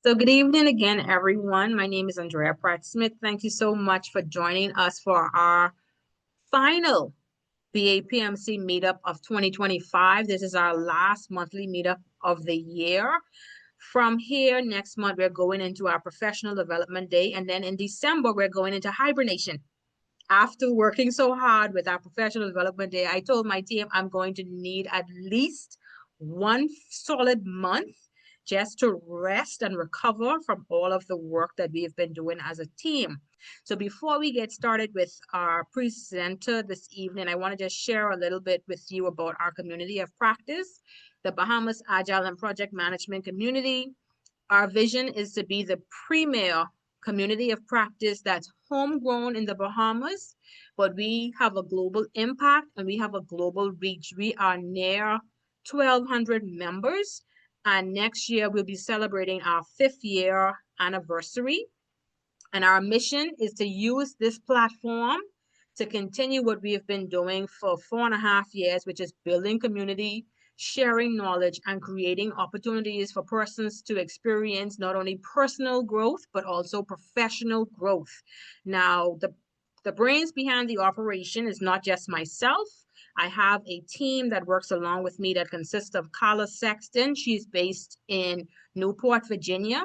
So good evening again, everyone. My name is Andrea Pratt-Smith. Thank you so much for joining us for our final BAPMC meetup of 2025. This is our last monthly meetup of the year. From here, next month, we're going into our professional development day. And then in December, we're going into hibernation. After working so hard with our professional development day, I told my team I'm going to need at least one solid month just to rest and recover from all of the work that we have been doing as a team. So before we get started with our presenter this evening, I want to just share a little bit with you about our community of practice, the Bahamas Agile and Project Management Community. Our vision is to be the premier community of practice that's homegrown in the Bahamas, but we have a global impact and we have a global reach. We are near 1,200 members, and next year we'll be celebrating our 5th year anniversary. And our mission is to use this platform to continue what we have been doing for 4.5 years, which is building community, sharing knowledge, and creating opportunities for persons to experience not only personal growth, but also professional growth. Now, the brains behind the operation is not just myself. I have a team that works along with me that consists of Carla Sexton. She's based in Newport, Virginia.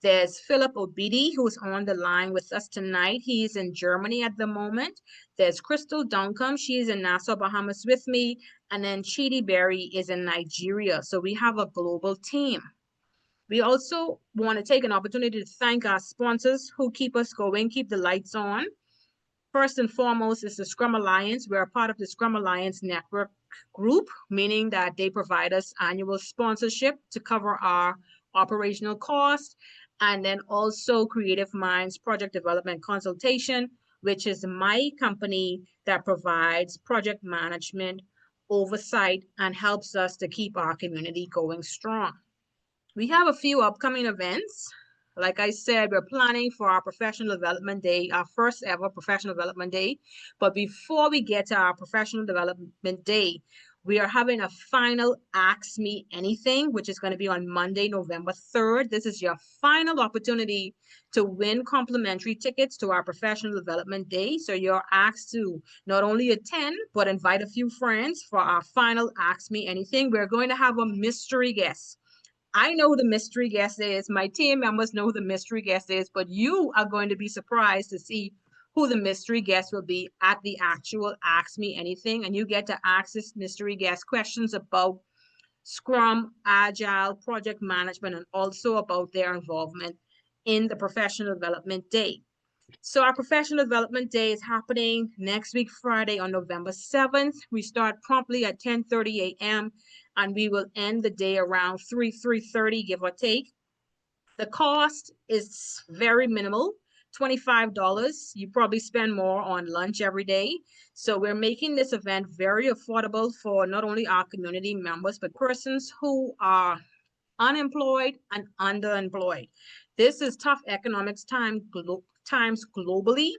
There's Philip Obidi, who's on the line with us tonight. He's in Germany at the moment. There's Crystal Duncombe. She's in Nassau, Bahamas with me. And then Chidi Berry is in Nigeria. So we have a global team. We also want to take an opportunity to thank our sponsors who keep us going, keep the lights on. First and foremost is the Scrum Alliance. We're a part of the Scrum Alliance network group, meaning that they provide us annual sponsorship to cover our operational costs. And then also Creative Minds Project Development Consultation, which is my company that provides project management oversight and helps us to keep our community going strong. We have a few upcoming events. Like I said, we're planning for our professional development day, our first ever professional development day. But before we get to our professional development day, we are having a final Ask Me Anything, which is going to be on Monday, November 3rd. This is your final opportunity to win complimentary tickets to our professional development day. So you're asked to not only attend, but invite a few friends for our final Ask Me Anything. We're going to have a mystery guest. I know who the mystery guest is. My team members know who the mystery guest is, but you are going to be surprised to see who the mystery guest will be at the actual Ask Me Anything. And you get to ask this mystery guest questions about Scrum, Agile, project management, and also about their involvement in the professional development day. So our professional development day is happening next week, Friday on November 7th. We start promptly at 10:30 a.m. and we will end the day around 3:30, give or take. The cost is very minimal, $25. You probably spend more on lunch every day. So we're making this event very affordable for not only our community members, but persons who are unemployed and underemployed. This is tough economics times globally,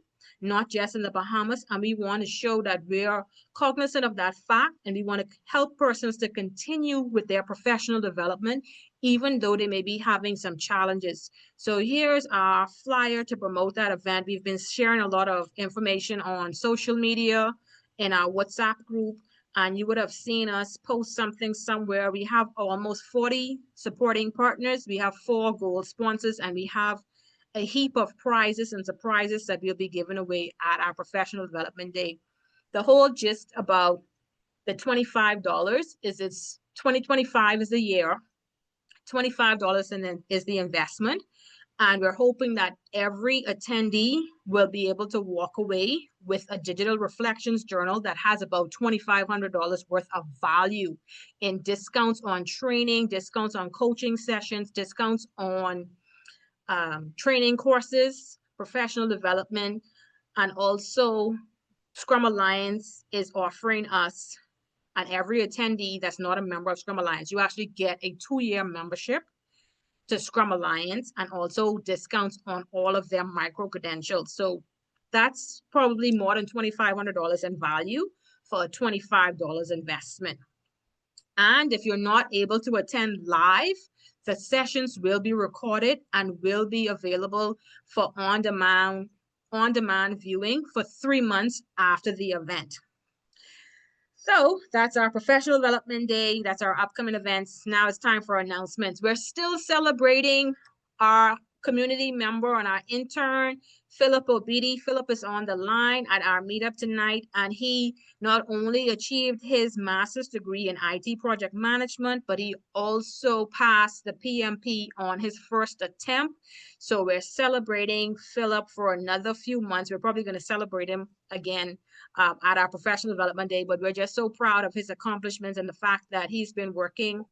not just in the Bahamas, and we want to show that we are cognizant of that fact, and we want to help persons to continue with their professional development, even though they may be having some challenges. So here's our flyer to promote that event. We've been sharing a lot of information on social media, in our WhatsApp group, and you would have seen us post something somewhere. We have almost 40 supporting partners. We have 4 gold sponsors, and we have a heap of prizes and surprises that we'll be giving away at our professional development day. The whole gist about the $25 is it's 2025 is the year, $25 and then is the investment. And we're hoping that every attendee will be able to walk away with a digital reflections journal that has about $2,500 worth of value in discounts on training, discounts on coaching sessions, discounts on training courses, professional development, and also Scrum Alliance is offering us, and every attendee that's not a member of Scrum Alliance, you actually get a 2-year membership to Scrum Alliance and also discounts on all of their micro credentials. So that's probably more than $2,500 in value for a $25 investment. And if you're not able to attend live, The sessions will be recorded and will be available for on-demand viewing for 3 months after the event. So that's our professional development day. That's our upcoming events. Now it's time for announcements. We're still celebrating our community member and our intern, Philip Obidi. Philip is on the line at our meetup tonight, and he not only achieved his master's degree in IT project management, but he also passed the PMP on his first attempt. So we're celebrating Philip for another few months. We're probably going to celebrate him again at our professional development day, but we're just so proud of his accomplishments and the fact that he's been working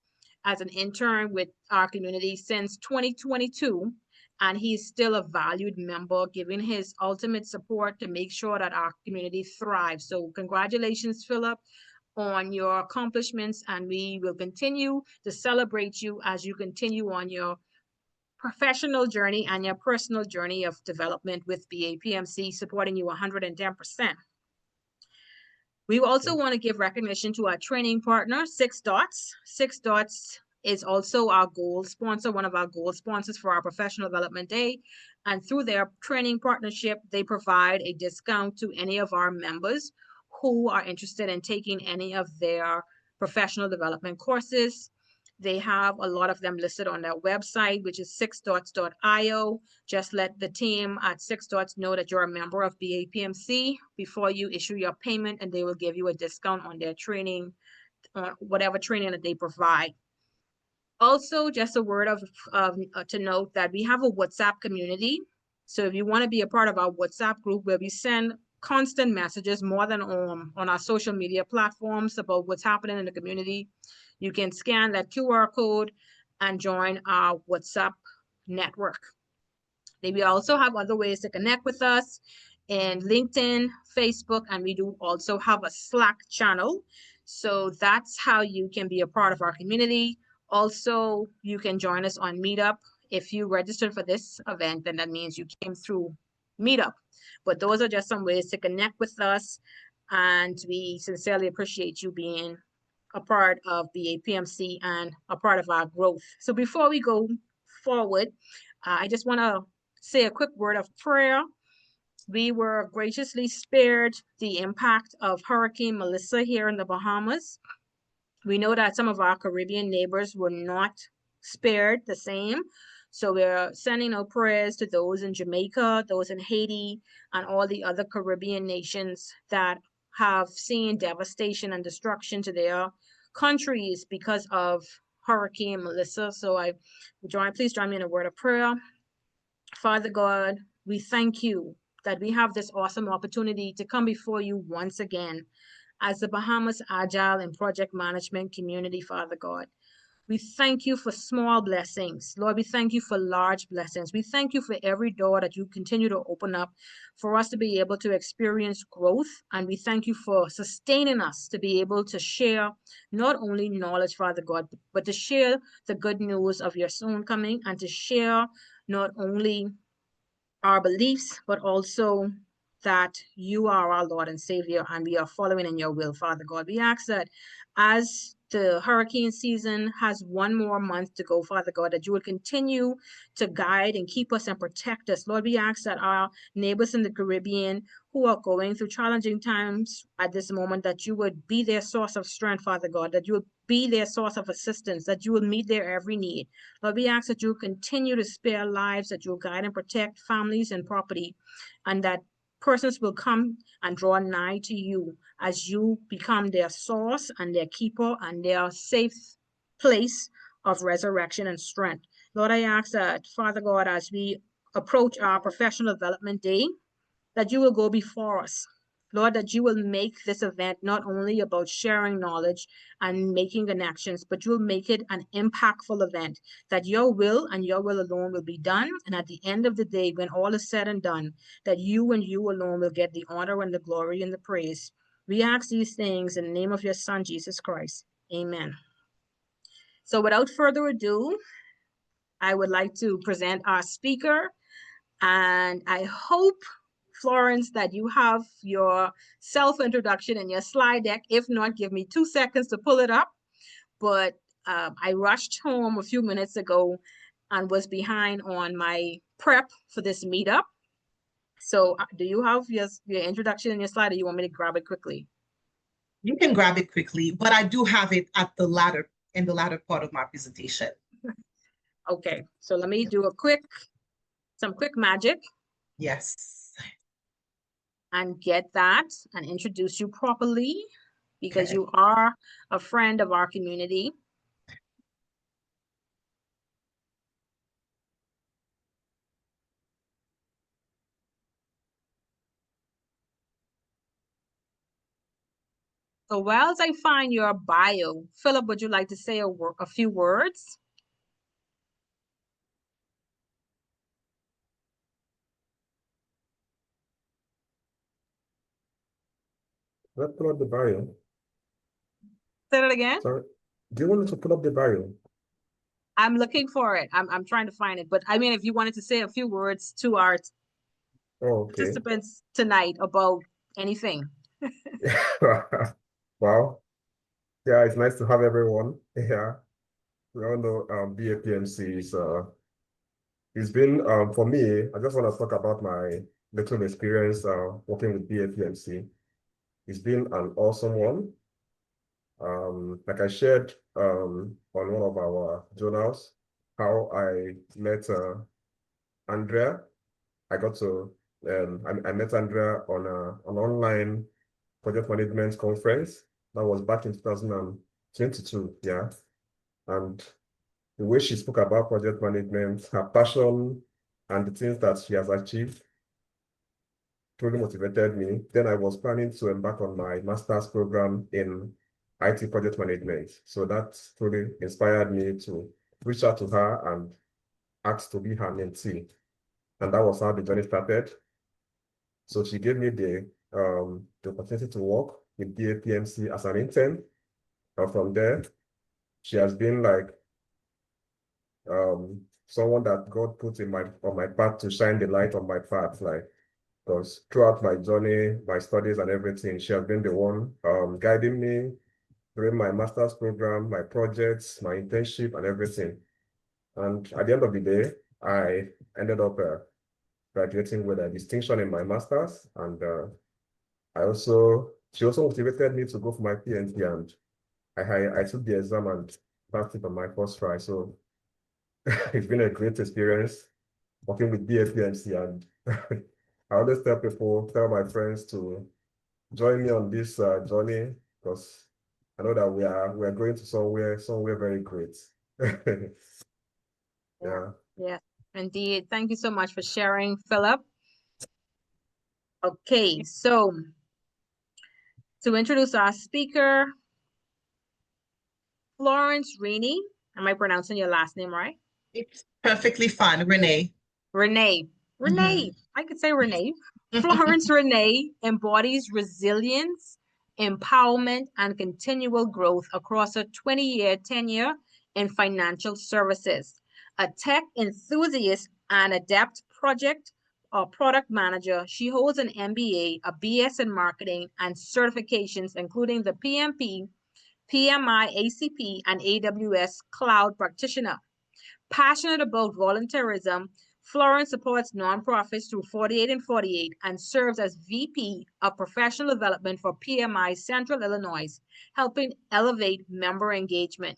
as an intern with our community since 2022, and he's still a valued member, giving his ultimate support to make sure that our community thrives. So congratulations, Philip, on your accomplishments, and we will continue to celebrate you as you continue on your professional journey and your personal journey of development with BAPMC, supporting you 110%. We also want to give recognition to our training partner, 6 Dots. 6 Dots is also our gold sponsor, one of our gold sponsors for our professional development day. And through their training partnership, they provide a discount to any of our members who are interested in taking any of their professional development courses. They have a lot of them listed on their website, which is 6dots.io. Just let the team at 6 Dots know that you're a member of BAPMC before you issue your payment, and they will give you a discount on their training, whatever training that they provide. Also, just a word to note that we have a WhatsApp community. So if you want to be a part of our WhatsApp group, where we send constant messages more than on our social media platforms about what's happening in the community, you can scan that QR code and join our WhatsApp network. We also have other ways to connect with us in LinkedIn, Facebook, and we do also have a Slack channel. So that's how you can be a part of our community. Also, you can join us on Meetup. If you registered for this event, then that means you came through Meetup. But those are just some ways to connect with us, and we sincerely appreciate you being a part of the BAPMC and a part of our growth. So before we go forward, I just want to say a quick word of prayer. We were graciously spared the impact of Hurricane Melissa here in the Bahamas. We know that some of our Caribbean neighbors were not spared the same. So we're sending our prayers to those in Jamaica, those in Haiti, and all the other Caribbean nations that have seen devastation and destruction to their countries because of Hurricane Melissa. So please join me in a word of prayer. Father God, we thank you that we have this awesome opportunity to come before you once again as the Bahamas Agile and Project Management community, Father God. We thank you for small blessings. Lord, we thank you for large blessings. We thank you for every door that you continue to open up for us to be able to experience growth. And we thank you for sustaining us to be able to share not only knowledge, Father God, but to share the good news of your soon coming, and to share not only our beliefs, but also that you are our Lord and Savior, and we are following in your will, Father God. We ask that as the hurricane season has one more month to go, Father God, that you will continue to guide and keep us and protect us. Lord, we ask that our neighbors in the Caribbean who are going through challenging times at this moment, that you would be their source of strength, Father God, that you would be their source of assistance, that you will meet their every need. Lord, we ask that you continue to spare lives, that you will guide and protect families and property, and that persons will come and draw nigh to you as you become their source and their keeper and their safe place of resurrection and strength. Lord, I ask that, Father God, as we approach our professional development day, that you will go before us. Lord, that you will make this event not only about sharing knowledge and making connections, but you will make it an impactful event, that your will and your will alone will be done. And at the end of the day, when all is said and done, that you and you alone will get the honor and the glory and the praise. We ask these things in the name of your Son, Jesus Christ. Amen. So without further ado, I would like to present our speaker. And I hope, Florence, that you have your self-introduction and your slide deck. If not, give me 2 seconds to pull it up. But I rushed home a few minutes ago and was behind on my prep for this meetup. So do you have your introduction and your slide, or you want me to grab it quickly? You can grab it quickly, but I do have it at the latter part of my presentation. Okay, so let me do some quick magic. Yes. And get that and introduce you properly, because Okay. you are a friend of our community. So while I find your bio, Philip, would you like to say a few words? Let's pull up the bio. Say that again. Sorry. Do you want me to pull up the bio? I'm looking for it. I'm trying to find it. But I mean, if you wanted to say a few words to our Okay. participants tonight about anything. Wow. Yeah, it's nice to have everyone. Yeah. We all know BAPMC is it's been for me, I just want to talk about my little experience working with BAPMC. It's been an awesome one. Like I shared on one of our journals, how I met Andrea. I got to I met Andrea on an online project management conference that was back in 2022. Yeah. And the way she spoke about project management, her passion, and the things that she has achieved truly motivated me. Then I was planning to embark on my master's program in IT project management. So that truly inspired me to reach out to her and ask to be her mentee. And that was how the journey started. So she gave me the opportunity to work with BAPMC as an intern. And from there, she has been like someone that God put in on my path to shine the light on my path. Like, because throughout my journey, my studies and everything, she has been the one guiding me during my master's program, my projects, my internship, and everything. And at the end of the day, I ended up graduating with a distinction in my master's, and she also motivated me to go for my PhD, and I took the exam and passed it on my first try. So it's been a great experience working with BAPMC, and I always tell my friends to join me on this journey, because I know that we are going to somewhere very great. Yeah. Yeah, indeed. Thank you so much for sharing, Philip. Okay, so to introduce our speaker, Florence Rene. Am I pronouncing your last name right? It's perfectly fine, Renee. Renee. Renee. I could say Renee. Florence Rene embodies resilience, empowerment, and continual growth across a 20-year tenure in financial services. A tech enthusiast and adept project or product manager, she holds an MBA, a BS in marketing, and certifications, including the PMP, PMI, ACP, and AWS Cloud Practitioner. Passionate about volunteerism, Florence supports nonprofits through 48 and 48 and serves as VP of Professional Development for PMI Central Illinois, helping elevate member engagement.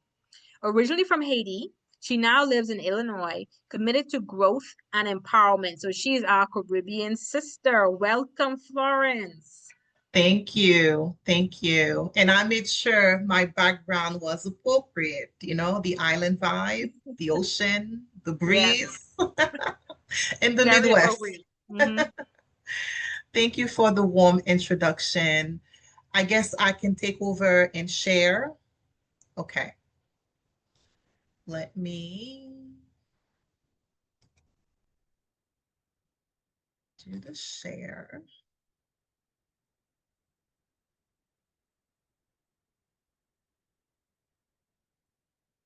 Originally from Haiti, she now lives in Illinois, committed to growth and empowerment. So she is our Caribbean sister. Welcome, Florence. Thank you. Thank you. And I made sure my background was appropriate, the island vibe, the ocean, the breeze, in the Very Midwest. appropriate. Mhm. Thank you for the warm introduction. I guess I can take over and share. Okay. Let me do the share.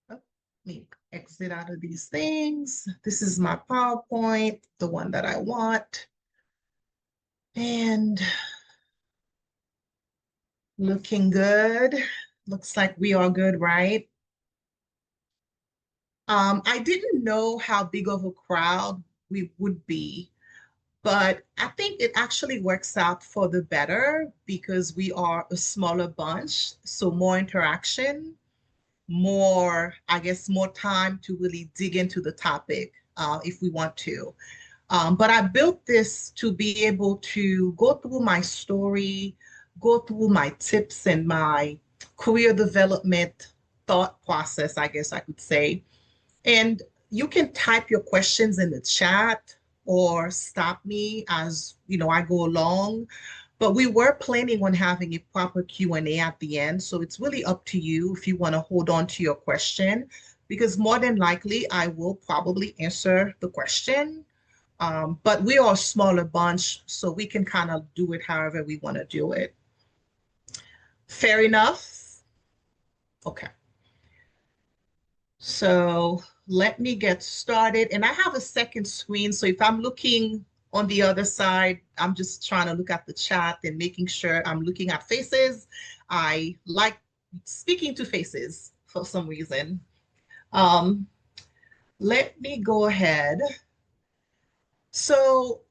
Oh, let me exit out of these things. This is my PowerPoint, the one that I want. And looking good. Looks like we are good, right? I didn't know how big of a crowd we would be, but I think it actually works out for the better because we are a smaller bunch, so more interaction, more, I guess, more time to really dig into the topic if we want to. But I built this to be able to go through my story, go through my tips and my career development thought process, I guess I could say. And you can type your questions in the chat or stop me as I go along. But we were planning on having a proper Q&A at the end. So it's really up to you if you want to hold on to your question, because more than likely I will probably answer the question. But we are a smaller bunch, so we can kind of do it however we want to do it. Fair enough? Okay. So let me get started. And I have a second screen. So if I'm looking on the other side, I'm just trying to look at the chat and making sure I'm looking at faces. I like speaking to faces for some reason. Let me go ahead. So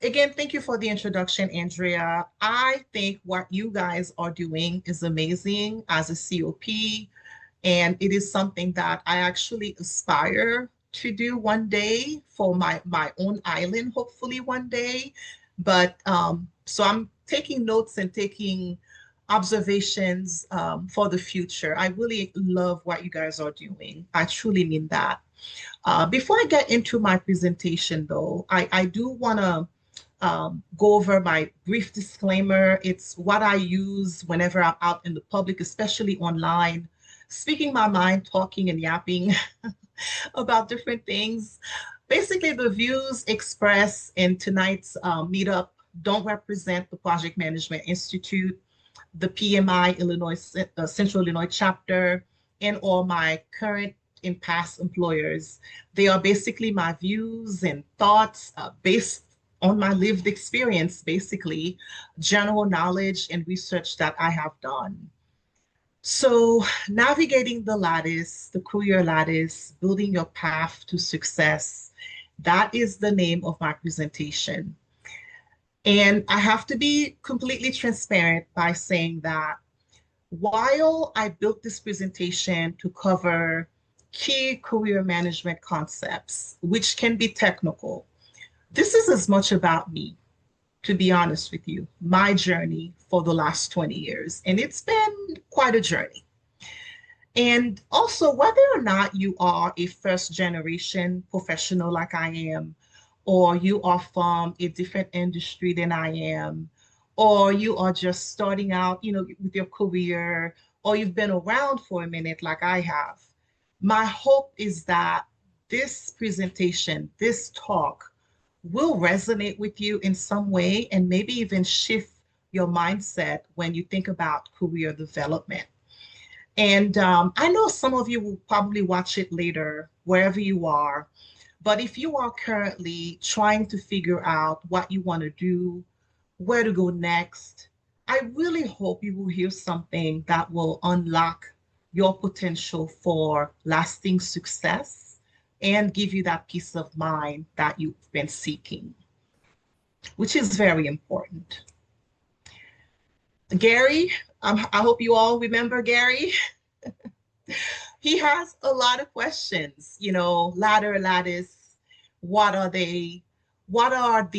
again, thank you for the introduction, Andrea. I think what you guys are doing is amazing as a COP, and it is something that I actually aspire to do one day for my own island, hopefully one day. But so I'm taking notes and taking observations for the future. I really love what you guys are doing. I truly mean that. Before I get into my presentation, though, I do want to go over my brief disclaimer. It's what I use whenever I'm out in the public, especially online, speaking my mind, talking and yapping about different things. Basically, the views expressed in tonight's meetup don't represent the Project Management Institute, the PMI Illinois Central Illinois chapter, and all my current and past employers. They are basically my views and thoughts based on my lived experience, basically, general knowledge and research that I have done. So, navigating the lattice, the career lattice, building your path to success, that is the name of my presentation. And I have to be completely transparent by saying that while I built this presentation to cover key career management concepts, which can be technical, this is as much about me, to be honest with you, my journey for the last 20 years. And it's been quite a journey. And also, whether or not you are a first generation professional like I am, or you are from a different industry than I am, or you are just starting out, with your career, or you've been around for a minute like I have, my hope is that this presentation, this talk, will resonate with you in some way and maybe even shift your mindset when you think about career development. And I know some of you will probably watch it later, wherever you are. But if you are currently trying to figure out what you want to do, where to go next, I really hope you will hear something that will unlock your potential for lasting success and give you that peace of mind that you've been seeking, which is very important. Gary, I hope you all remember Gary. He has a lot of questions, ladder, lattice, what are they? What are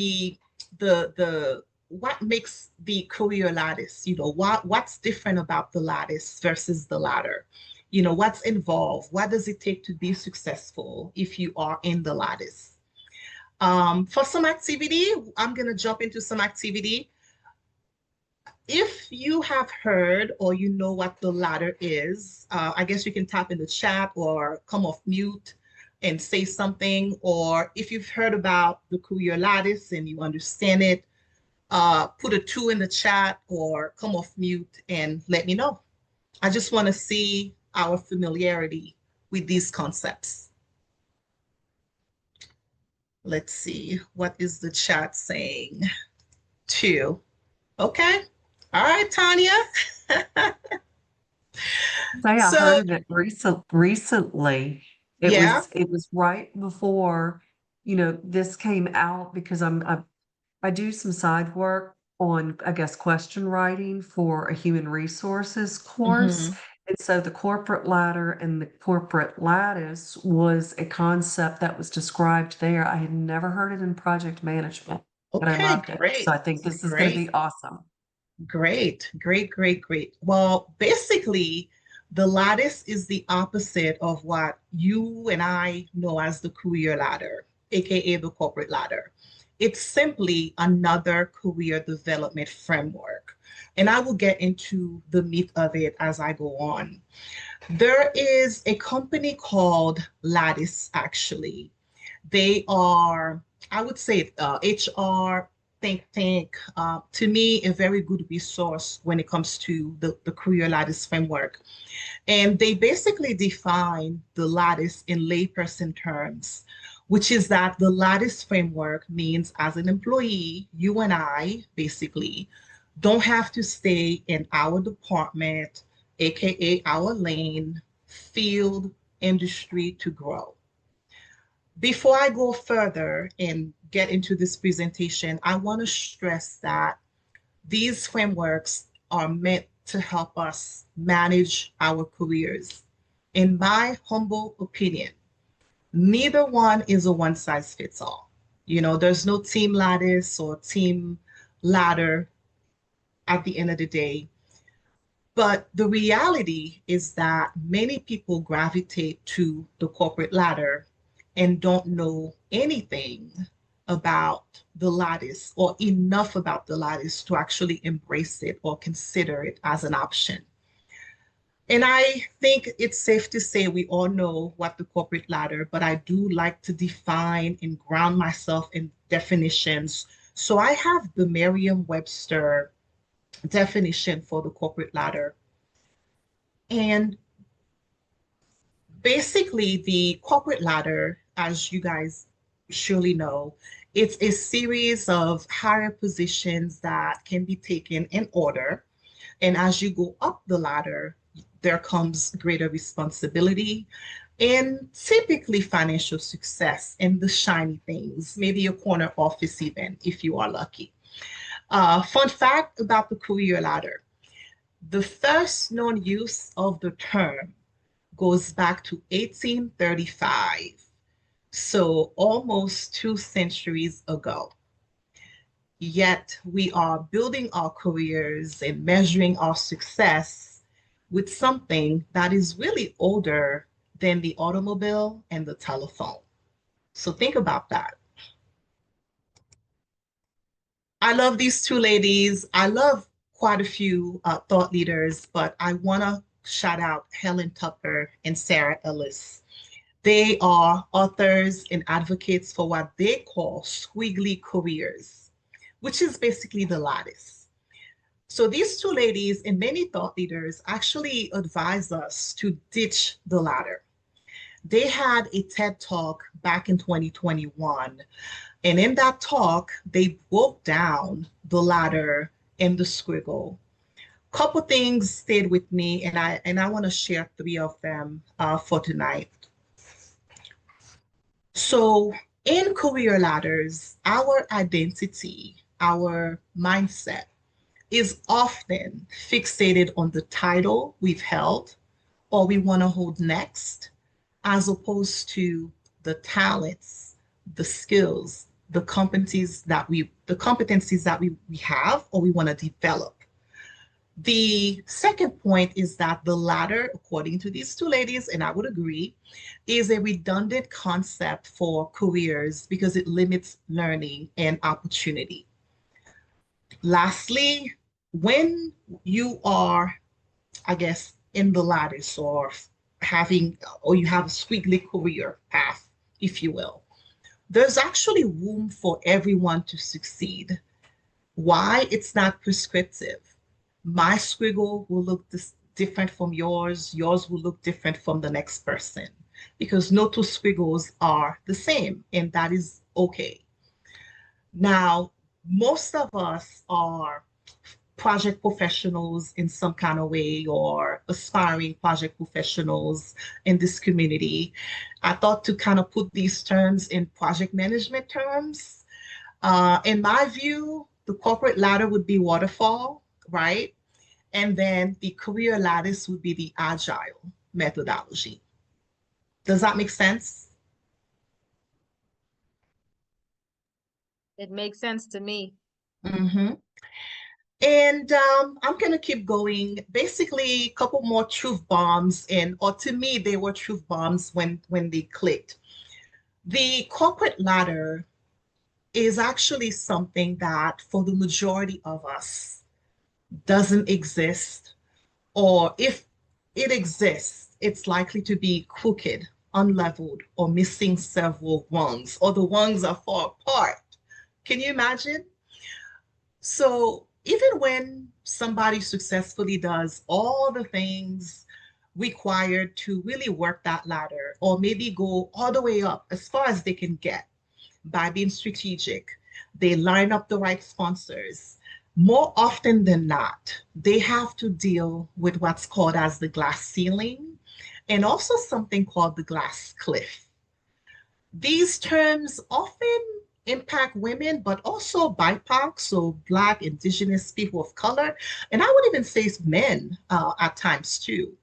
what makes the career lattice? What's different about the lattice versus the ladder? What's involved? What does it take to be successful if you are in the lattice? For some activity, I'm going to jump into some activity. If you have heard or you know what the ladder is, I guess you can type in the chat or come off mute and say something. Or if you've heard about the career lattice and you understand it, put a 2 in the chat or come off mute and let me know. I just want to see our familiarity with these concepts. Let's see, what is the chat saying? 2. Okay. All right, Tanya. I heard it recently. Yeah. It was right before, this came out because I do some side work on, I guess, question writing for a human resources course. Hmm. And so the corporate ladder and the corporate lattice was a concept that was described there. I had never heard it in project management, but I Okay, loved it. So I great. think this is going to Great. be awesome. Great, great, great, great. Well, basically, the lattice is the opposite of what you and I know as the career ladder, aka the corporate ladder. It's simply another career development framework. And I will get into the meat of it as I go on. There is a company called Lattice, actually. They are, I would say, HR think tank. To me, a very good resource when it comes to the Career Lattice framework. And they basically define the lattice in layperson terms, which is that the lattice framework means as an employee, you and I basically don't have to stay in our department, aka our lane, field, industry to grow. Before I go further and get into this presentation, I want to stress that these frameworks are meant to help us manage our careers. In my humble opinion, neither one is a one size fits all. There's no team lattice or team ladder at the end of the day. But the reality is that many people gravitate to the corporate ladder and don't know anything about the lattice or enough about the lattice to actually embrace it or consider it as an option. And I think it's safe to say we all know what the corporate ladder, but I do like to define and ground myself in definitions. So I have the Merriam-Webster definition for the corporate ladder. And basically, the corporate ladder, as you guys surely know, it's a series of higher positions that can be taken in order. And as you go up the ladder, there comes greater responsibility and typically financial success and the shiny things, maybe a corner office even, if you are lucky. Fun fact about the career ladder. The first known use of the term goes back to 1835, so almost 2 centuries ago. Yet we are building our careers and measuring our success with something that is really older than the automobile and the telephone. So think about that. I love these two ladies. I love quite a few thought leaders, but I want to shout out Helen Tupper and Sarah Ellis. They are authors and advocates for what they call squiggly careers, which is basically the lattice. So these two ladies and many thought leaders actually advise us to ditch the ladder. They had a TED Talk back in 2021. And in that talk, they broke down the ladder and the squiggle. Couple things stayed with me, and I want to share 3 of them for tonight. So in career ladders, our identity, our mindset is often fixated on the title we've held or we want to hold next, as opposed to the talents, the skills, the competencies that we have or we want to develop. The second point is that the latter, according to these two ladies, and I would agree, is a redundant concept for careers because it limits learning and opportunity. Lastly, when you are, I guess, in the lattice or you have a squiggly career path, if you will, there's actually room for everyone to succeed. Why? It's not prescriptive. My squiggle will look different from yours. Yours will look different from the next person because no two squiggles are the same, and that is okay. Now, most of us are project professionals in some kind of way or aspiring project professionals in this community, I thought to kind of put these terms in project management terms. In my view, the corporate ladder would be waterfall, right? And then the career lattice would be the agile methodology. Does that make sense? It makes sense to me. Mm-hmm. And I'm going to keep going. Basically, a couple more truth bombs, or to me, they were truth bombs when they clicked. The corporate ladder is actually something that, for the majority of us, doesn't exist, or if it exists, it's likely to be crooked, unleveled, or missing several rungs, or the rungs are far apart. Can you imagine? So even when somebody successfully does all the things required to really work that ladder, or maybe go all the way up as far as they can get by being strategic, they line up the right sponsors. More often than not, they have to deal with what's called as the glass ceiling and also something called the glass cliff. These terms often impact women, but also BIPOC, so Black, Indigenous, people of color, and I would even say men at times too.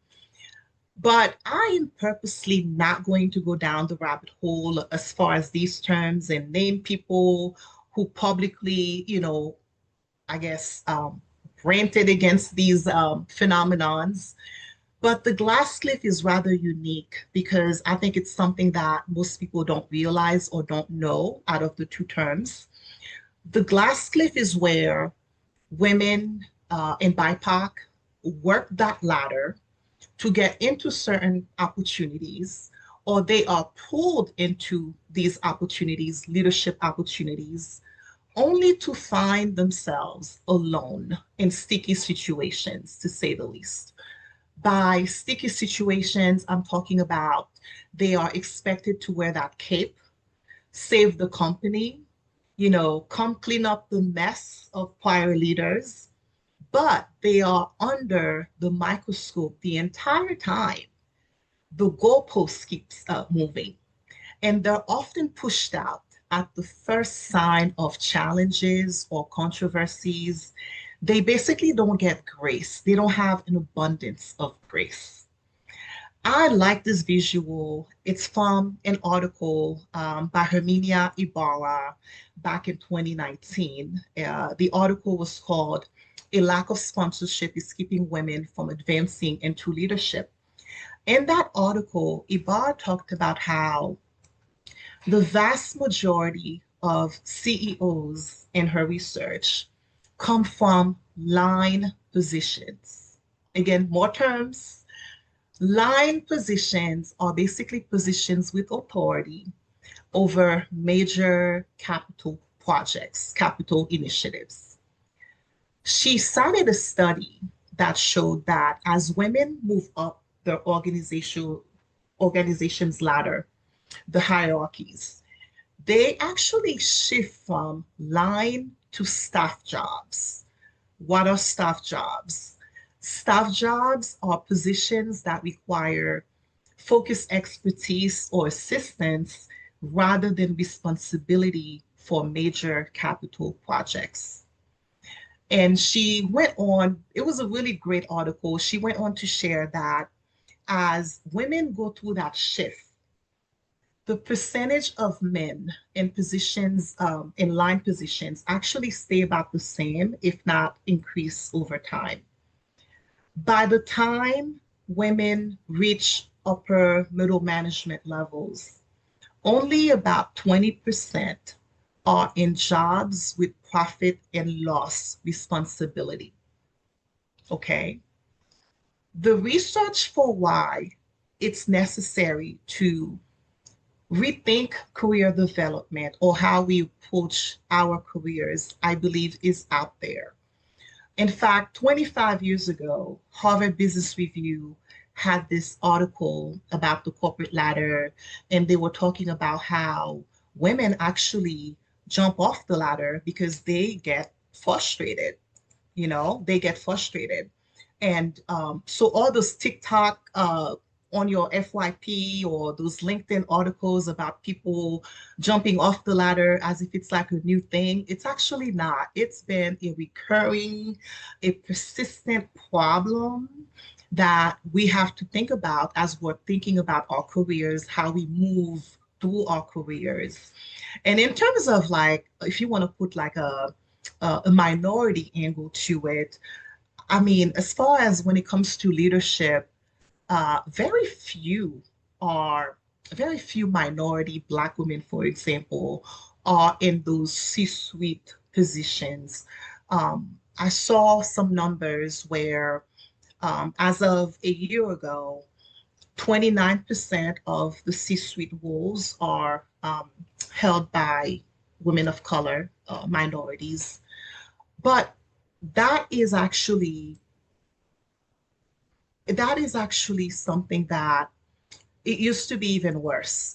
But I am purposely not going to go down the rabbit hole as far as these terms and name people who publicly, I guess, ranted against these phenomenons. But the glass cliff is rather unique because I think it's something that most people don't realize or don't know out of the two terms. The glass cliff is where women in BIPOC work that ladder to get into certain opportunities, or they are pulled into these opportunities, leadership opportunities, only to find themselves alone in sticky situations, to say the least. By sticky situations, I'm talking about they are expected to wear that cape, save the company, come clean up the mess of prior leaders, but they are under the microscope the entire time. The goalpost keeps moving, and they're often pushed out at the first sign of challenges or controversies. They basically don't get grace. They don't have an abundance of grace. I like this visual. It's from an article by Herminia Ibarra back in 2019. The article was called "A Lack of Sponsorship is Keeping Women from Advancing into Leadership." In that article, Ibarra talked about how the vast majority of CEOs in her research come from line positions. Again, more terms. Line positions are basically positions with authority over major capital projects, capital initiatives. She cited a study that showed that as women move up the organization's ladder, the hierarchies, they actually shift from line to staff jobs. What are staff jobs? Staff jobs are positions that require focused expertise or assistance rather than responsibility for major capital projects. And she went on, it was a really great article. She went on to share that as women go through that shift, the percentage of men in positions, in line positions, actually stay about the same, if not increase over time. By the time women reach upper middle management levels, only about 20% are in jobs with profit and loss responsibility. Okay? The research for why it's necessary to rethink career development or how we approach our careers, I believe, is out there. In fact, 25 years ago, Harvard Business Review had this article about the corporate ladder, and they were talking about how women actually jump off the ladder because they get frustrated. they get frustrated. And so all those TikTok on your FYP or those LinkedIn articles about people jumping off the ladder as if it's like a new thing, it's actually not. It's been a recurring, a persistent problem that we have to think about as we're thinking about our careers, how we move through our careers. And in terms of like, if you want to put like a minority angle to it, I mean, as far as when it comes to leadership, uh, very few very few minority Black women, for example, are in those C-suite positions. I saw some numbers where, as of a year ago, 29% of the C-suite roles are held by women of color, minorities. But that is actually that is actually something that it used to be even worse.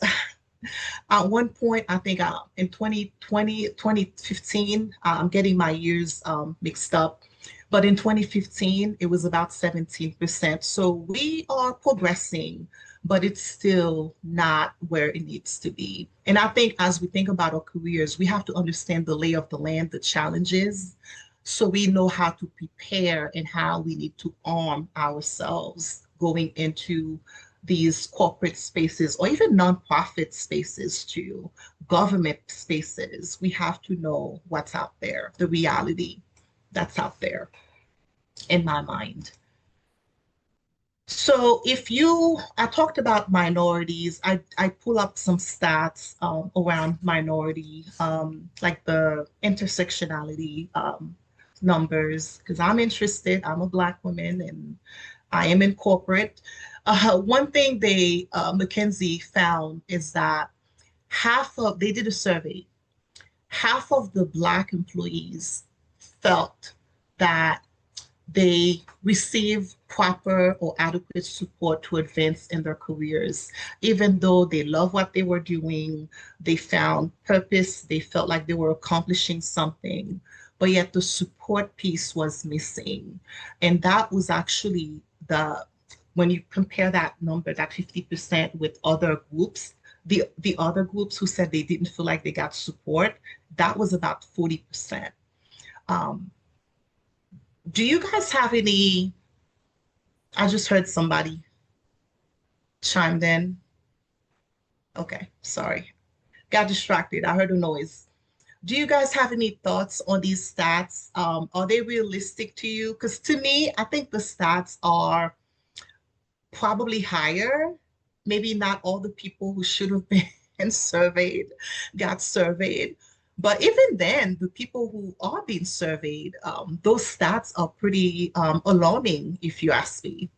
At one point, I think in 2020, 2015, I'm getting my years mixed up, but in 2015, it was about 17%. So we are progressing, but it's still not where it needs to be. And I think as we think about our careers, we have to understand the lay of the land, the challenges, so we know how to prepare and how we need to arm ourselves going into these corporate spaces or even nonprofit spaces too, government spaces. We have to know what's out there, the reality that's out there in my mind. So I talked about minorities. I pull up some stats around minority, like the intersectionality numbers, because I'm interested. I'm a Black woman and I am in corporate. One thing McKinsey found is that they did a survey, half of the Black employees felt that they receive proper or adequate support to advance in their careers. Even though they love what they were doing, they found purpose, they felt like they were accomplishing something, but yet the support piece was missing. And that was actually when you compare that number, that 50% with other groups, the other groups who said they didn't feel like they got support, that was about 40%. Do you guys have any? I just heard somebody chimed in. Okay, sorry. Got distracted. I heard a noise. Do you guys have any thoughts on these stats? Are they realistic to you? Because to me, I think the stats are probably higher. Maybe not all the people who should have been surveyed got surveyed. But even then, the people who are being surveyed, those stats are pretty alarming, if you ask me.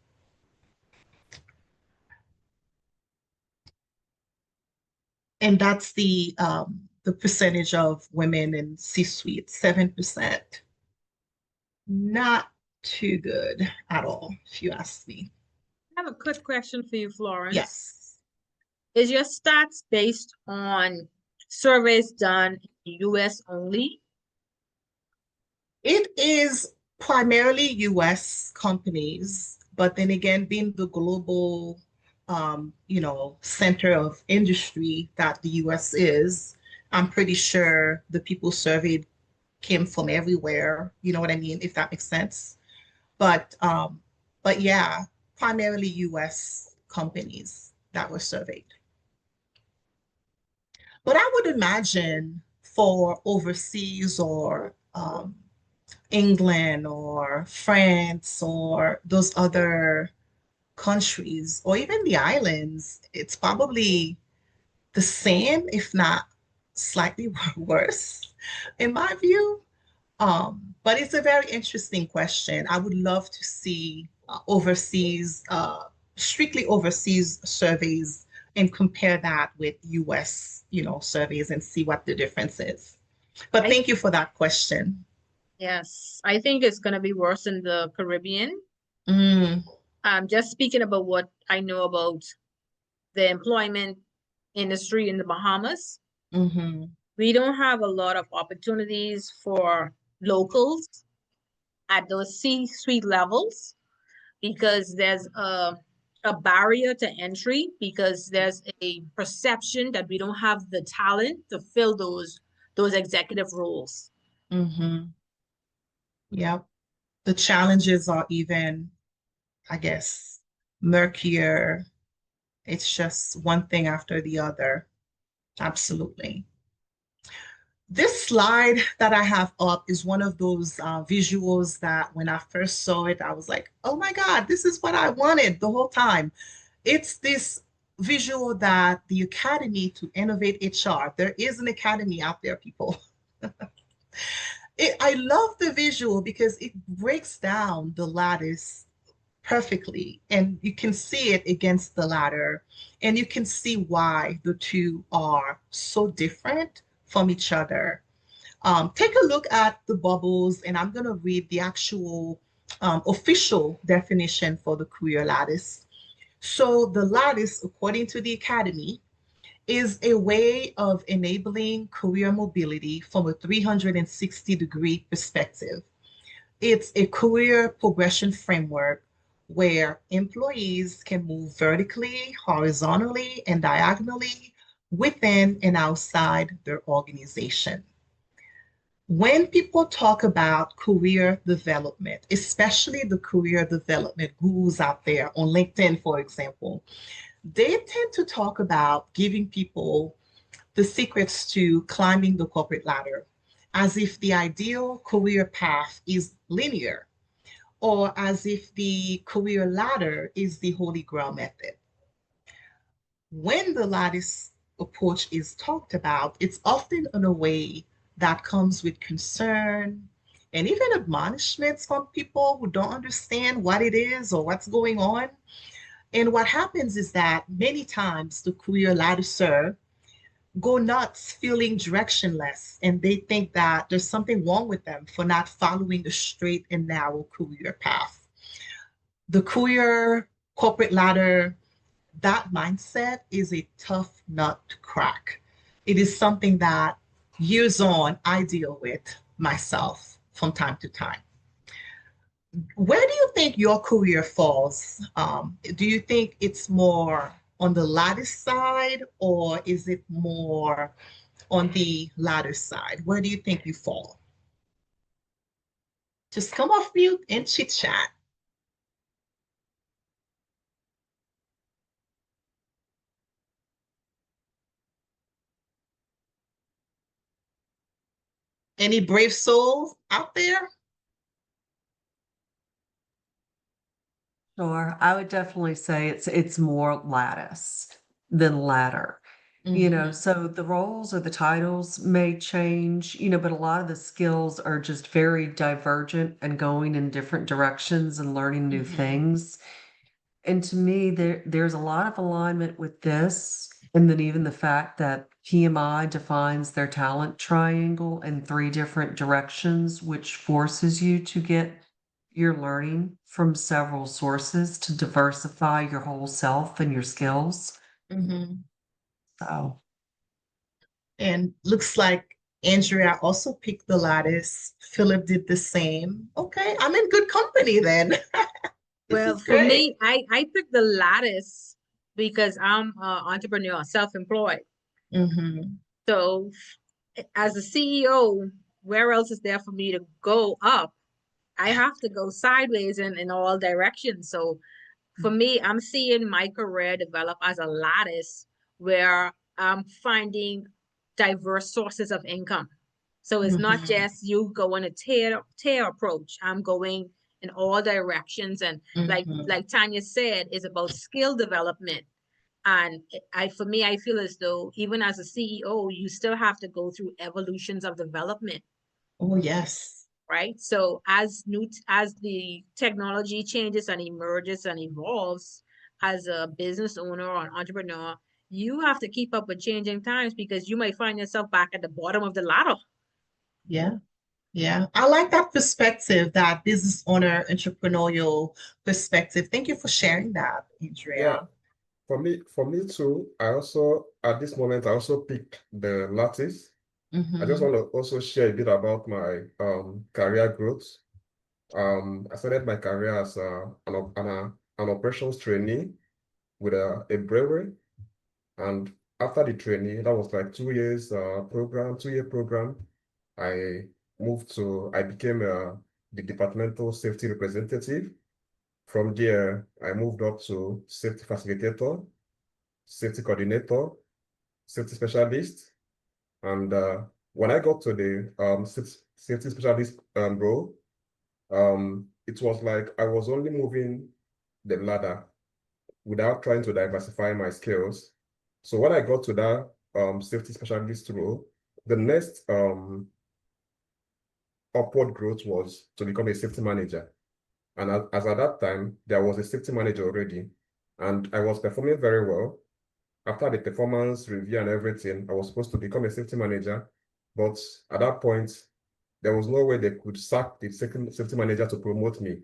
And that's the percentage of women in C-suite, 7%. Not too good at all, if you ask me. I have a quick question for you, Florence. Yes. Is your stats based on surveys done in the US only? It is primarily US companies, but then again, being the global center of industry that the US is, I'm pretty sure the people surveyed came from everywhere. You know what I mean? If that makes sense. But yeah, primarily US companies that were surveyed. But I would imagine for overseas or England or France or those other countries or even the islands, it's probably the same, if not slightly worse, in my view. But it's a very interesting question. I would love to see strictly overseas surveys and compare that with US, surveys and see what the difference is. But thank you for that question. Yes, I think it's going to be worse in the Caribbean. Mm, Just speaking about what I know about the employment industry in the Bahamas, mhm, we don't have a lot of opportunities for locals at those C-suite levels because there's a barrier to entry because there's a perception that we don't have the talent to fill those executive roles. Mm-hmm. Yep. The challenges are even, I guess, murkier. It's just one thing after the other. Absolutely. This slide that I have up is one of those visuals that when I first saw it, I was like, oh my God, this is what I wanted the whole time. It's this visual that the Academy to Innovate HR, there is an academy out there, people. I love the visual because it breaks down the lattice perfectly and you can see it against the ladder and you can see why the two are so different from each other. Take a look at the bubbles and I'm going to read the actual official definition for the career lattice. So the lattice, according to the Academy, is a way of enabling career mobility from a 360-degree perspective. It's a career progression framework where employees can move vertically, horizontally, and diagonally within and outside their organization. When people talk about career development, especially the career development gurus out there on LinkedIn, for example, they tend to talk about giving people the secrets to climbing the corporate ladder as if the ideal career path is linear or as if the career ladder is the holy grail method. When the lattice approach is talked about, it's often in a way that comes with concern and even admonishments from people who don't understand what it is or what's going on. And what happens is that many times the career latticer go nuts feeling directionless and they think that there's something wrong with them for not following the straight and narrow career path. The career corporate ladder, that mindset is a tough nut to crack. It is something that years on I deal with myself from time to time. Where do you think your career falls? Do you think it's more on the lattice side or is it more on the ladder side? Where do you think you fall? Just come off mute and chit chat. Any brave souls out there? Sure, I would definitely say it's more lattice than ladder. You know, so the roles or the titles may change, but a lot of the skills are just very divergent and going in different directions and learning new things. And to me, there's a lot of alignment with this. And then even the fact that PMI defines their talent triangle in 3 different directions, which forces you to get your learning from several sources to diversify your whole self and your skills. So, And looks like Andrea also picked the lattice. Philip did the same. Okay, I'm in good company then. This Well, is for great. me, I picked the lattice because I'm an entrepreneur, self-employed. So as a CEO, where else is there for me to go up? I have to go sideways in all directions. So for me, I'm seeing my career develop as a lattice where I'm finding diverse sources of income. So it's not just you go on a tear approach. I'm going in all directions. And like Tanya said, it's about skill development. And for me, I feel as though even as a CEO, you still have to go through evolutions of development. Oh, yes. Right. So as the technology changes and emerges and evolves, as a business owner or an entrepreneur, you have to keep up with changing times because you might find yourself back at the bottom of the ladder. Yeah. Yeah. I like that perspective, that business owner, entrepreneurial perspective. Thank you for sharing that, Andrea. Yeah, for me too, I also, at this moment, I also picked the lattice. I just want to also share a bit about my career growth. I started my career as an operations trainee with a brewery. And after the trainee, that was like 2 years program, 2-year program. I became the departmental safety representative. From there, I moved up to safety facilitator, safety coordinator, safety specialist. And when I got to the safety specialist role, it was like I was only moving the ladder without trying to diversify my skills. So when I got to that safety specialist role, the next upward growth was to become a safety manager. And as at that time, there was a safety manager already, and I was performing very well. After the performance review and everything, I was supposed to become a safety manager, but at that point, there was no way they could sack the second safety manager to promote me.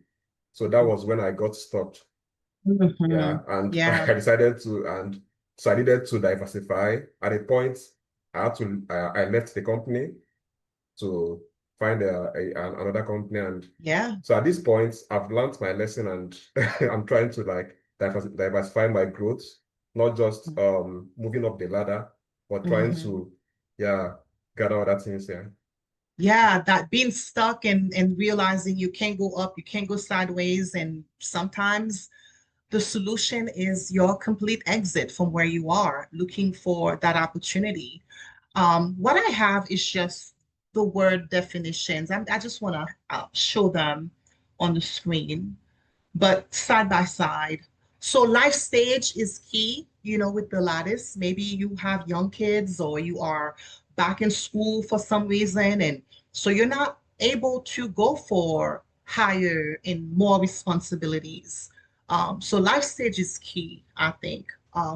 So that was when I got stopped. Yeah, and Yeah. I decided to, and so I needed to diversify. At a point, I left the company to find another company, and Yeah. so at this point, I've learned my lesson, and I'm trying to like diversify my growth, not just moving up the ladder, but trying to, yeah, gather other things. Yeah. Yeah, that being stuck and realizing you can't go up, you can't go sideways, and sometimes the solution is your complete exit from where you are, looking for that opportunity. What I have is just the word definitions. I just want to show them on the screen, but side by side. So life stage is key, with the lattice. Maybe you have young kids or you are back in school for some reason. And so you're not able to go for higher and more responsibilities. So life stage is key, I think,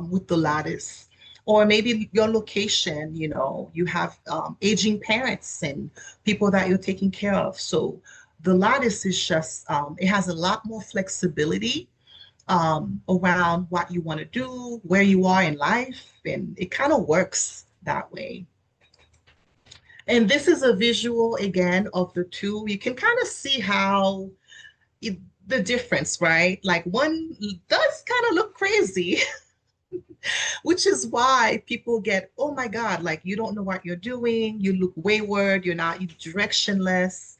with the lattice. Or maybe your location, you have aging parents and people that you're taking care of. So the lattice is just, it has a lot more flexibility around what you want to do, where you are in life, and it kind of works that way. And this is a visual again of the two. You can kind of see how it, the difference, right? Like one does kind of look crazy, which is why people get, oh my God, like you don't know what you're doing, you look wayward, you're directionless.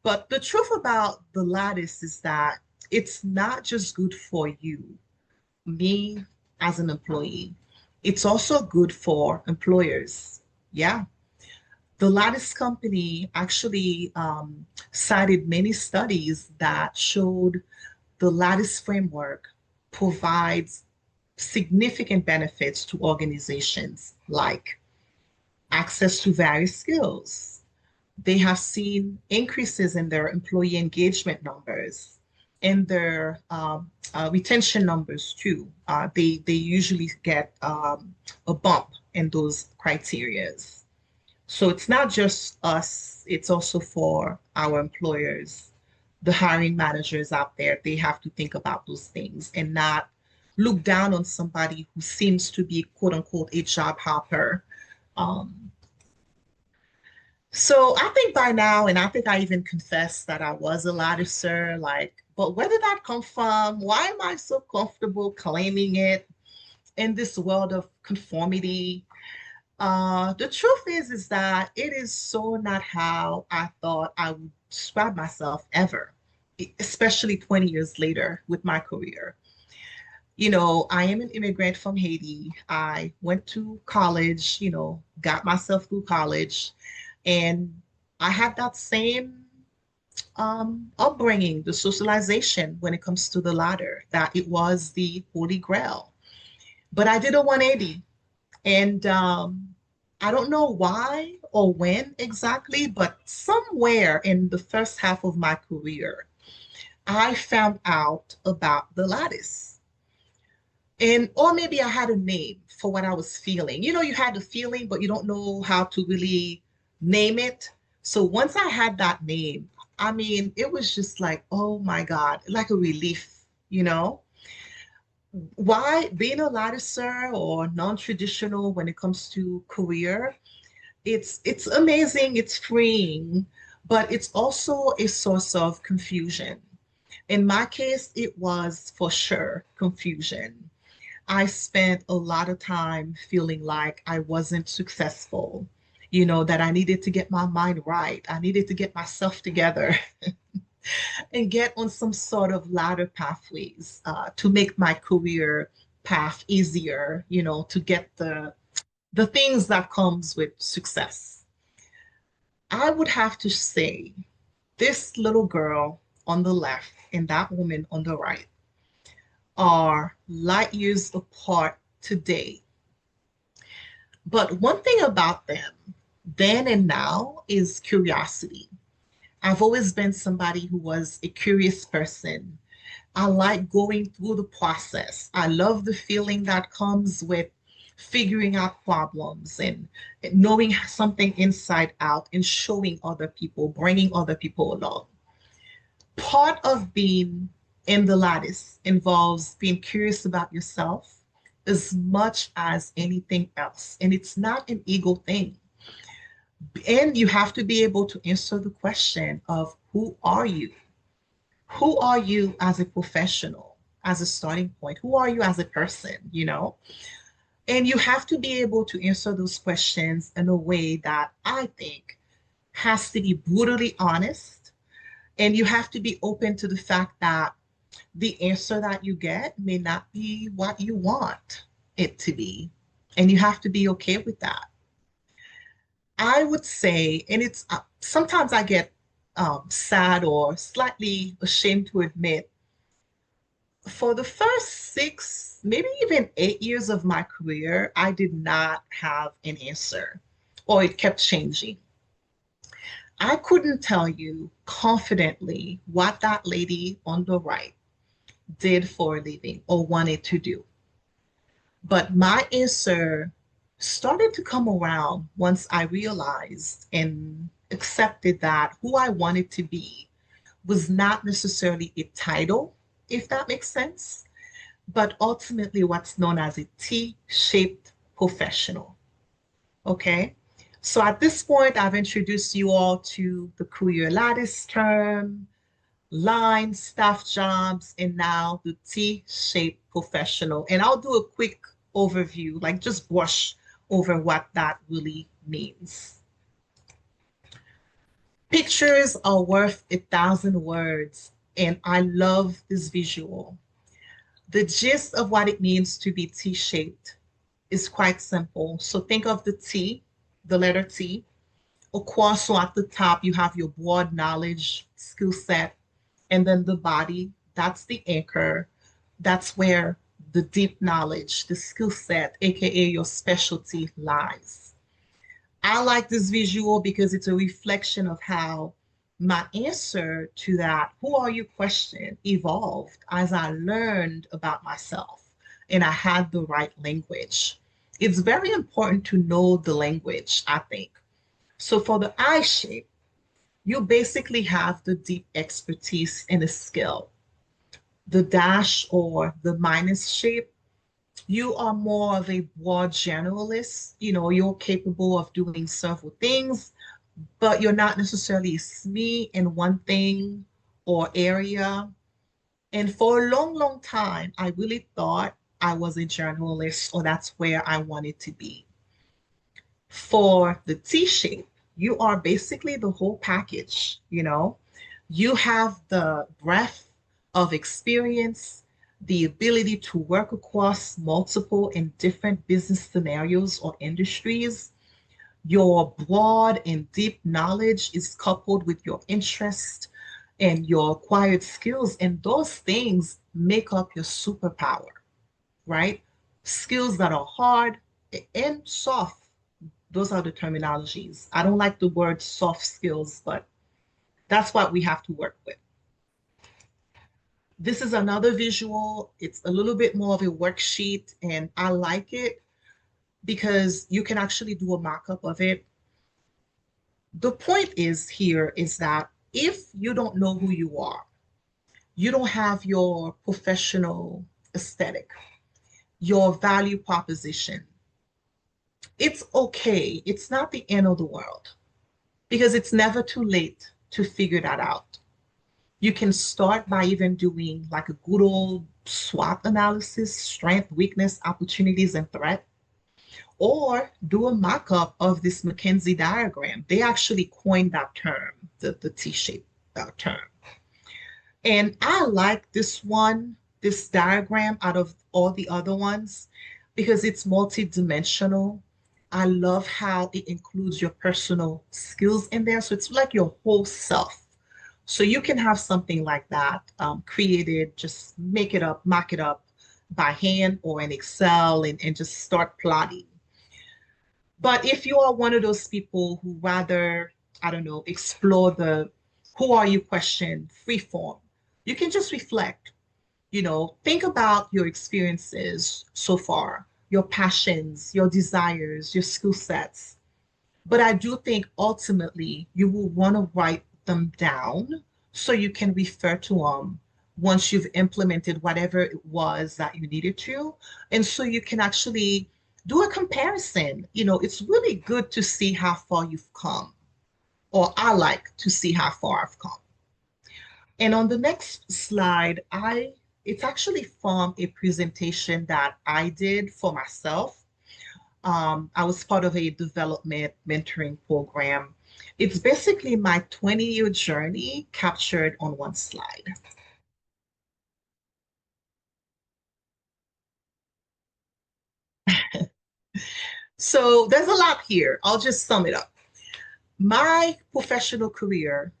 But the truth about the lattice is that it's not just good for you, me as an employee, it's also good for employers. Yeah. The Lattice company actually cited many studies that showed the Lattice framework provides significant benefits to organizations like access to various skills. They have seen increases in their employee engagement numbers and their retention numbers too. They usually get a bump in those criterias. So it's not just us, it's also for our employers, the hiring managers out there. They have to think about those things and not look down on somebody who seems to be quote unquote a job hopper. Um, so I think by now, and I think I even confessed that I was a latticer, like, but where did that come from? Why am I so comfortable claiming it in this world of conformity? The truth is that it is so not how I thought I would describe myself ever, especially 20 years later with my career. I am an immigrant from Haiti. I went to college, got myself through college, and I had that same upbringing, the socialization when it comes to the ladder, that it was the holy grail. But I did a 180. And I don't know why or when exactly, but somewhere in the first half of my career, I found out about the lattice. And, or maybe I had a name for what I was feeling. You had the feeling, but you don't know how to really name it. So once I had that name, I mean, it was just like, oh my God, like a relief, you know? Why being a latticer or non-traditional when it comes to career, it's amazing, it's freeing, but it's also a source of confusion. In my case, it was for sure confusion. I spent a lot of time feeling like I wasn't successful, that I needed to get my mind right. I needed to get myself together and get on some sort of ladder pathways to make my career path easier, to get the things that comes with success. I would have to say this little girl on the left and that woman on the right are light years apart today. But one thing about them, then and now, is curiosity. I've always been somebody who was a curious person. I like going through the process. I love the feeling that comes with figuring out problems and knowing something inside out and showing other people, bringing other people along. Part of being in the lattice involves being curious about yourself as much as anything else. And it's not an ego thing. And you have to be able to answer the question of who are you? Who are you as a professional, as a starting point? Who are you as a person, And you have to be able to answer those questions in a way that I think has to be brutally honest. And you have to be open to the fact that the answer that you get may not be what you want it to be. And you have to be okay with that. I would say, and it's sometimes I get sad or slightly ashamed to admit, for the first 6, maybe even 8 years of my career, I did not have an answer, or it kept changing. I couldn't tell you confidently what that lady on the right did for a living or wanted to do. But my answer started to come around once I realized and accepted that who I wanted to be was not necessarily a title, if that makes sense, but ultimately what's known as a T-shaped professional. Okay? So at this point, I've introduced you all to the Career Lattice term, line, staff jobs, and now the T-shaped professional. And I'll do a quick overview, like just brush over what that really means. Pictures are worth 1,000 words, and I love this visual. The gist of what it means to be T-shaped is quite simple. So think of the T, the letter T. Of course, so at the top, you have your broad knowledge, skill set, and then the body, that's the anchor. That's where the deep knowledge, the skill set, aka your specialty, lies. I like this visual because it's a reflection of how my answer to that who are you question evolved as I learned about myself and I had the right language. It's very important to know the language, I think. So for the I shape, you basically have the deep expertise in a skill. The dash or the minus shape, you are more of a broad generalist. You're capable of doing several things, but you're not necessarily a SME in one thing or area. And for a long, long time, I really thought I was a generalist or that's where I wanted to be. For the T shape, you are basically the whole package, You have the breadth of experience, the ability to work across multiple and different business scenarios or industries. Your broad and deep knowledge is coupled with your interest and your acquired skills, and those things make up your superpower, right? Skills that are hard and soft. Those are the terminologies. I don't like the word soft skills, but that's what we have to work with. This is another visual. It's a little bit more of a worksheet, and I like it because you can actually do a mock-up of it. The point is that if you don't know who you are, you don't have your professional aesthetic, your value proposition, it's okay. It's not the end of the world because it's never too late to figure that out. You can start by even doing like a good old SWOT analysis, strength, weakness, opportunities, and threat, or do a mock-up of this McKinsey diagram. They actually coined that term, the T-shaped term. And I like this one, this diagram out of all the other ones because it's multi-dimensional. I love how it includes your personal skills in there. So it's like your whole self. So you can have something like that created, just make it up, mock it up by hand or in Excel and just start plotting. But if you are one of those people who rather, I don't know, explore the who are you question free form, you can just reflect, think about your experiences so far, your passions, your desires, your skill sets. But I do think ultimately you will want to write them down so you can refer to them once you've implemented whatever it was that you needed to. And so you can actually do a comparison. It's really good to see how far you've come, or I like to see how far I've come. And on the next slide, it's actually from a presentation that I did for myself. I was part of a development mentoring program. It's basically my 20-year journey captured on one slide. So there's a lot here. I'll just sum it up. My professional career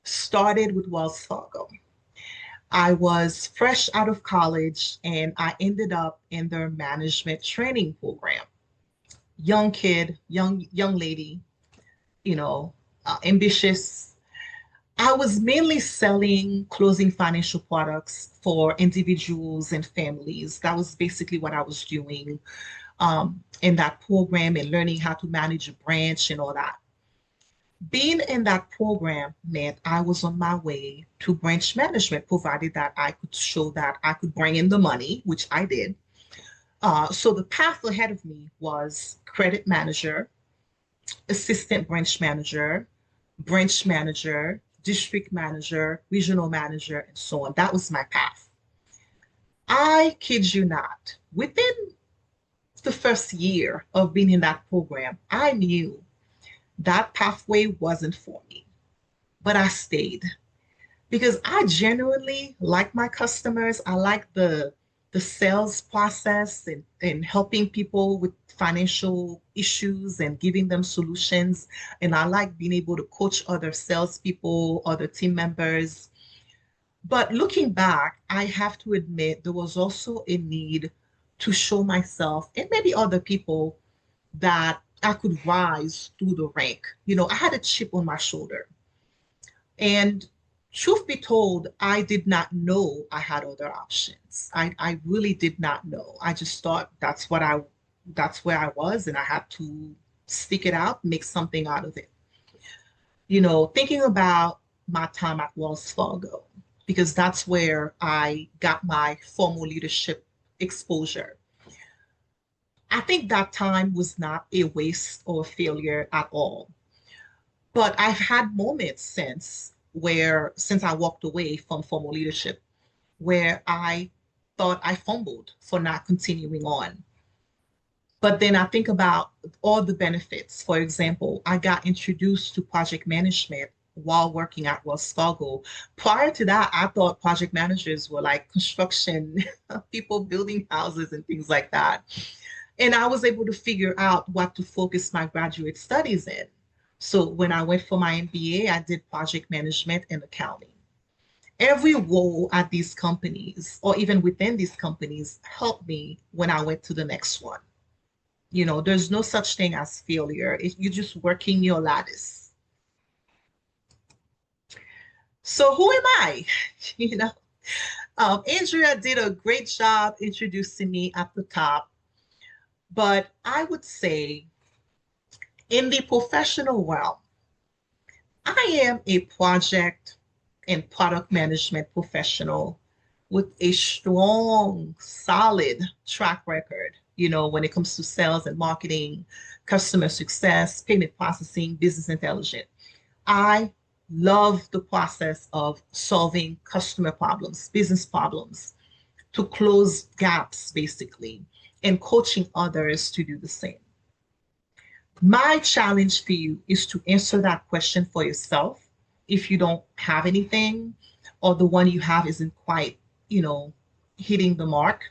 started with Wells Fargo. I was fresh out of college and I ended up in their management training program. Young kid, young lady, ambitious. I was mainly selling closing financial products for individuals and families. That was basically what I was doing in that program and learning how to manage a branch and all that. Being in that program meant I was on my way to branch management, provided that I could show that I could bring in the money, which I did. So the path ahead of me was credit manager, assistant branch manager, district manager, regional manager, and so on. That was my path. I kid you not, within the first year of being in that program, I knew that pathway wasn't for me, but I stayed because I genuinely like my customers. I like the sales process and helping people with financial issues and giving them solutions. And I like being able to coach other salespeople, other team members. But looking back, I have to admit there was also a need to show myself and maybe other people that I could rise through the rank. I had a chip on my shoulder. And truth be told, I did not know I had other options. I really did not know. I just thought that's where I was, and I had to stick it out, make something out of it. Thinking about my time at Wells Fargo, because that's where I got my formal leadership exposure. I think that time was not a waste or a failure at all. But I've had moments since I walked away from formal leadership, where I thought I fumbled for not continuing on. But then I think about all the benefits. For example, I got introduced to project management while working at Wells Fargo. Prior to that, I thought project managers were like construction people building houses and things like that. And I was able to figure out what to focus my graduate studies in. So when I went for my MBA, I did project management and accounting. Every role at these companies, or even within these companies, helped me when I went to the next one. There's no such thing as failure. You're just working your lattice. So who am I? Andrea did a great job introducing me at the top. But I would say in the professional realm, I am a project and product management professional with a strong, solid track record, when it comes to sales and marketing, customer success, payment processing, business intelligence. I love the process of solving customer problems, business problems, to close gaps, basically, and coaching others to do the same. My challenge for you is to answer that question for yourself if you don't have anything, or the one you have isn't quite, hitting the mark.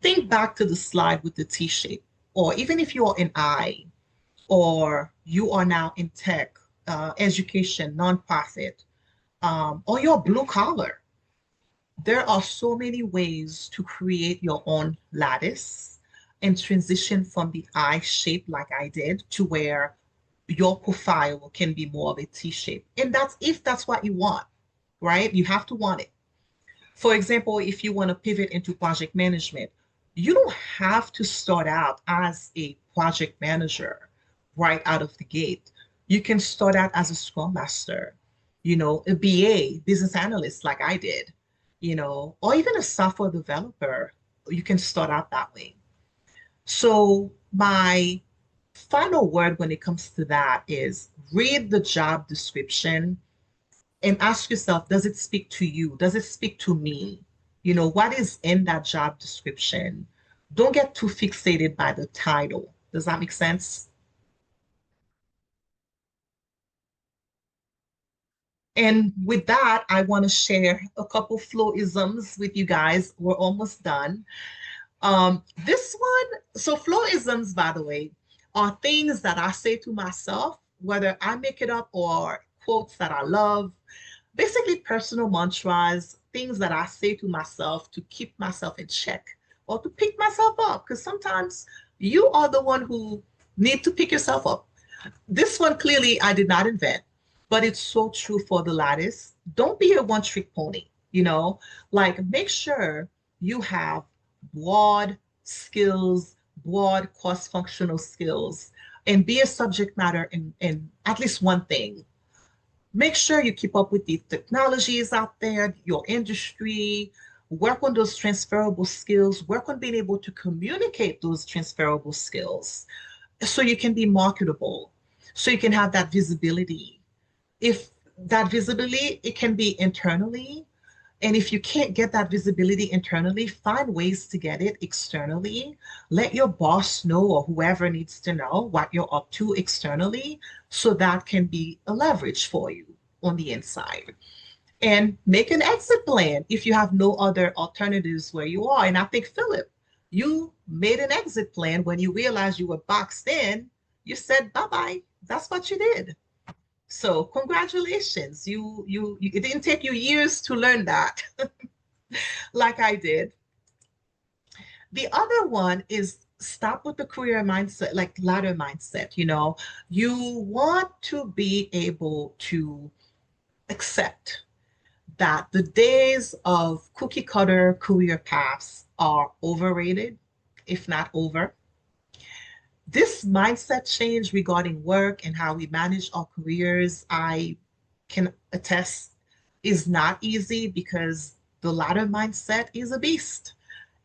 Think back to the slide with the T shape, or even if you're an I, or you are now in tech, education, nonprofit, or you're blue collar. There are so many ways to create your own lattice and transition from the I shape like I did to where your profile can be more of a T shape. And that's if that's what you want, right? You have to want it. For example, if you want to pivot into project management, you don't have to start out as a project manager right out of the gate. You can start out as a scrum master, a BA, business analyst like I did, or even a software developer. You can start out that way. So my final word when it comes to that is read the job description and ask yourself, does it speak to you? Does it speak to me? What is in that job description? Don't get too fixated by the title. Does that make sense? And with that, I want to share a couple flowisms with you guys. We're almost done. This one, so flowisms, by the way, are things that I say to myself, whether I make it up or quotes that I love, basically personal mantras, things that I say to myself to keep myself in check or to pick myself up, because sometimes you are the one who need to pick yourself up. This one clearly I did not invent, but it's so true for the lattice. Don't be a one-trick pony, like make sure you have broad skills, broad cross-functional skills, and be a subject matter in at least one thing. Make sure you keep up with the technologies out there, your industry, work on those transferable skills, work on being able to communicate those transferable skills so you can be marketable, so you can have that visibility. If that visibility, it can be internally. And if you can't get that visibility internally, find ways to get it externally. Let your boss know or whoever needs to know what you're up to externally so that can be a leverage for you on the inside. And make an exit plan if you have no other alternatives where you are. And I think, Philip, you made an exit plan when you realized you were boxed in. You said, bye-bye. That's what you did. So congratulations. It didn't take you years to learn that like I did. The other one is stop with the career mindset, like ladder mindset. You want to be able to accept that the days of cookie cutter career paths are overrated, if not over. This mindset change regarding work and how we manage our careers, I can attest, is not easy because the latter mindset is a beast.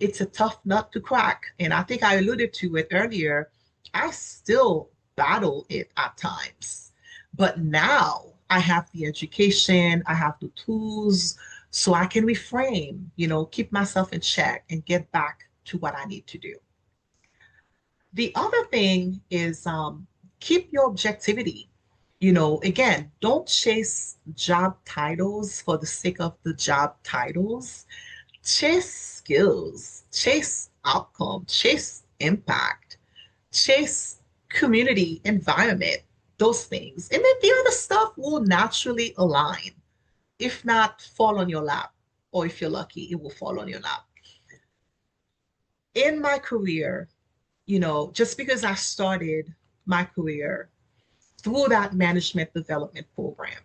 It's a tough nut to crack. And I think I alluded to it earlier. I still battle it at times. But now I have the education, I have the tools, so I can reframe, keep myself in check and get back to what I need to do. The other thing is keep your objectivity. Again, don't chase job titles for the sake of the job titles. Chase skills, chase outcome, chase impact, chase community, environment, those things. And then the other stuff will naturally align, if not fall on your lap, or if you're lucky, it will fall on your lap. In my career, just because I started my career through that management development program,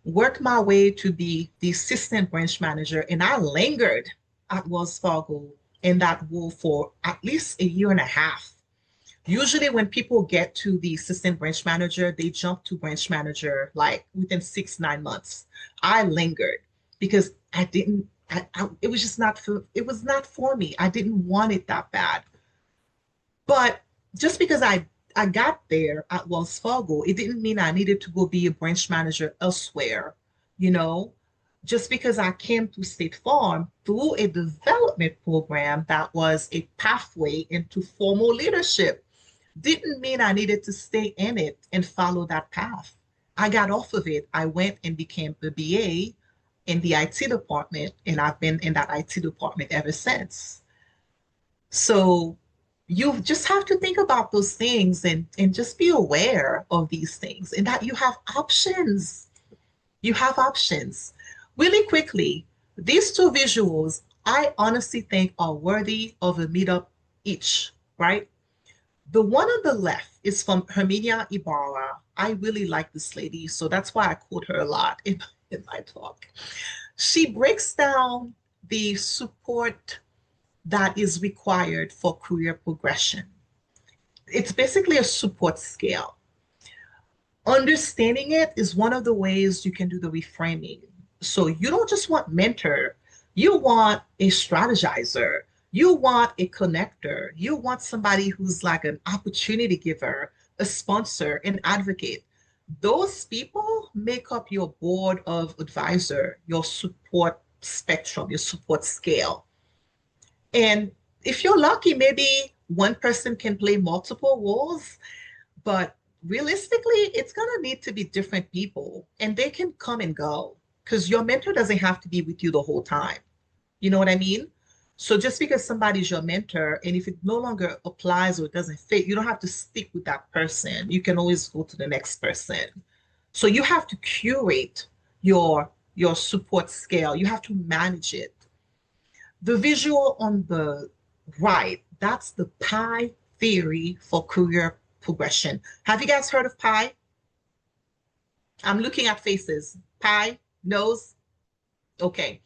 worked my way to be the assistant branch manager, and I lingered at Wells Fargo in that role for at least a year and a half. Usually when people get to the assistant branch manager, they jump to branch manager like within 6-9 months. I lingered because it was just not it was not for me. I didn't want it that bad. But just because I got there at Wells Fargo, it didn't mean I needed to go be a branch manager elsewhere, you know. Just because I came to State Farm through a development program that was a pathway into formal leadership didn't mean I needed to stay in it and follow that path. I got off of it. I went and became a BA in the IT department, and I've been in that IT department ever since. So you just have to think about those things and just be aware of these things and that you have options. You have options. Really quickly, these two visuals, I honestly think are worthy of a meetup each, right? The one on the left is from Herminia Ibarra. I really like this lady, so that's why I quote her a lot in my talk. She breaks down the support that is required for career progression. It's basically a support scale. Understanding it is one of the ways you can do the reframing. So you don't just want mentor, you want a strategizer, you want a connector, you want somebody who's like an opportunity giver, a sponsor, an advocate. Those people make up your board of advisor, your support spectrum, your support scale. And if you're lucky, maybe one person can play multiple roles, but realistically, it's going to need to be different people and they can come and go because your mentor doesn't have to be with you the whole time. You know what I mean? So just because somebody's your mentor and if it no longer applies or it doesn't fit, you don't have to stick with that person. You can always go to the next person. So you have to curate your support scale. You have to manage it. The visual on the right, that's the pie theory for career progression. Have you guys heard of pie? I'm looking at faces. Pie, nose? Okay.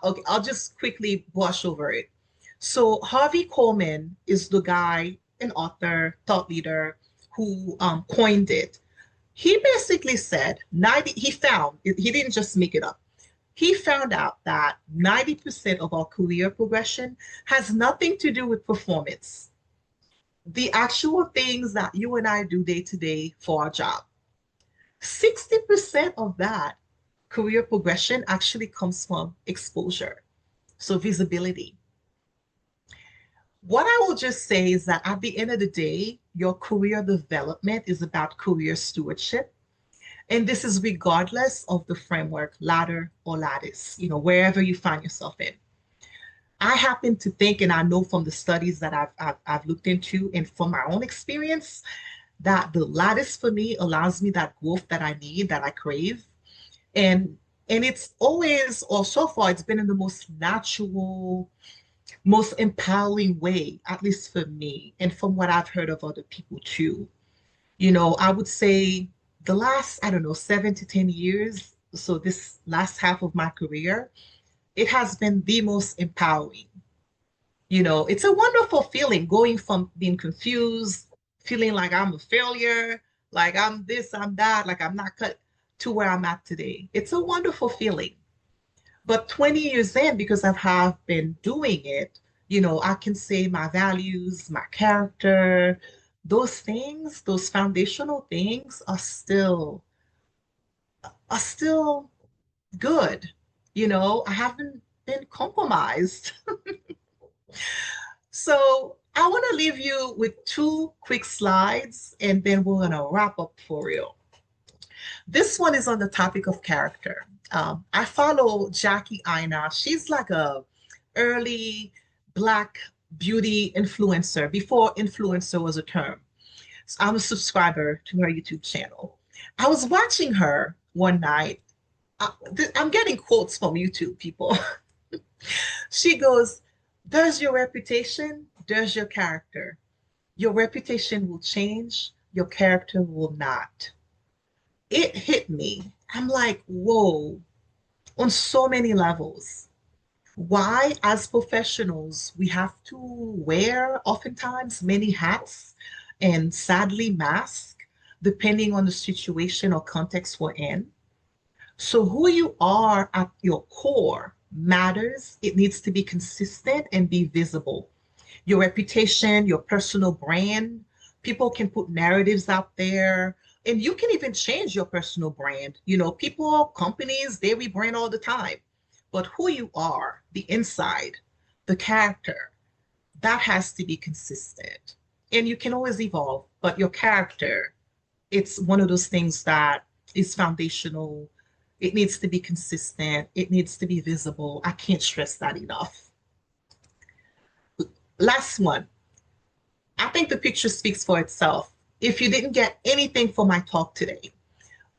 Okay, I'll just quickly brush over it. So Harvey Coleman is the guy, an author, thought leader, who coined it. He basically said he didn't just make it up. He found out that 90% of our career progression has nothing to do with performance. The actual things that you and I do day to day for our job. 60% of that career progression actually comes from exposure, so visibility. What I will just say is that at the end of the day, your career development is about career stewardship. And this is regardless of the framework, ladder or lattice, wherever you find yourself in. I happen to think, and I know from the studies that I've looked into and from my own experience, that the lattice for me allows me that growth that I need, that I crave. And it's always, or so far, it's been in the most natural, most empowering way, at least for me, and from what I've heard of other people too. I would say the last, 7 to 10 years, so this last half of my career, it has been the most empowering. It's a wonderful feeling going from being confused, feeling like I'm a failure, like I'm this, I'm that, like I'm not cut, to where I'm at today. It's a wonderful feeling. But 20 years in, because I have been doing it, I can say my values, my character, those things, those foundational things are still good. I haven't been compromised. So I want to leave you with 2 quick slides and then we're going to wrap up for real. This one is on the topic of character. I follow Jackie Aina. She's like a early Black beauty influencer before influencer was a term. So I'm a subscriber to her YouTube channel. I was watching her one night. I'm getting quotes from YouTube people. She goes, "There's your reputation, there's your character. Your reputation will change, your character will not." It hit me. I'm like, whoa, on so many levels. Why, as professionals, we have to wear oftentimes many hats and sadly mask, depending on the situation or context we're in. So who you are at your core matters. It needs to be consistent and be visible. Your reputation, your personal brand, People can put narratives out there, and you can even change your personal brand. You know, people, companies, they rebrand all the time. But who you are, the inside, the character, that has to be consistent. And you can always evolve, but your character, it's one of those things that is foundational. It needs to be consistent. It needs to be visible. I can't stress that enough. Last one. I think the picture speaks for itself. If you didn't get anything from my talk today,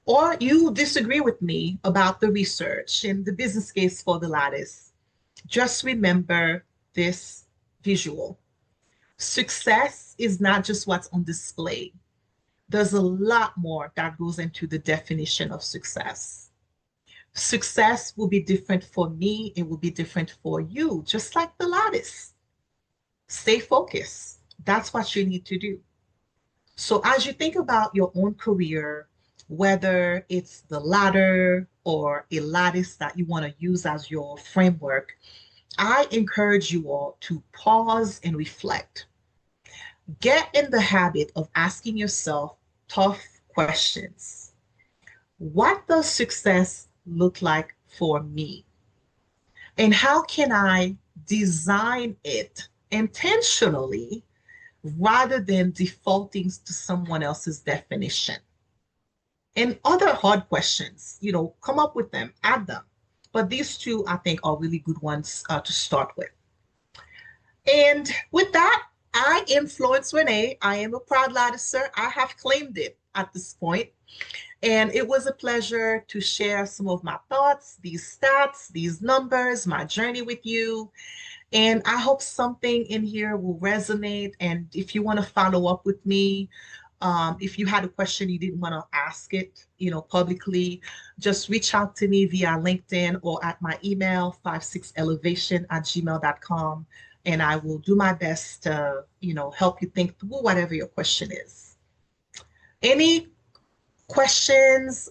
or you disagree with me about the research and the business case for the lattice, just remember this visual. Success is not just what's on display. There's a lot more that goes into the definition of success. Success will be different for me, it will be different for you, just like the lattice. Stay focused. That's what you need to do. So as you think about your own career, whether it's the ladder or a lattice that you want to use as your framework, I encourage you all to pause and reflect. Get in the habit of asking yourself tough questions. What does success look like for me? And how can I design it intentionally rather than defaulting to someone else's definition? And other hard questions, you know, come up with them, add them. But these two, I think, are really good ones to start with. And with that, I am Florence Rene. I am a proud latticer. I have claimed it at this point. And it was a pleasure to share some of my thoughts, these stats, these numbers, my journey with you. And I hope something in here will resonate. And if you want to follow up with me, if you had a question you didn't want to ask it, you know, publicly, just reach out to me via LinkedIn or at my email, 56elevation@gmail.com. And I will do my best to, you know, help you think through whatever your question is. Any questions?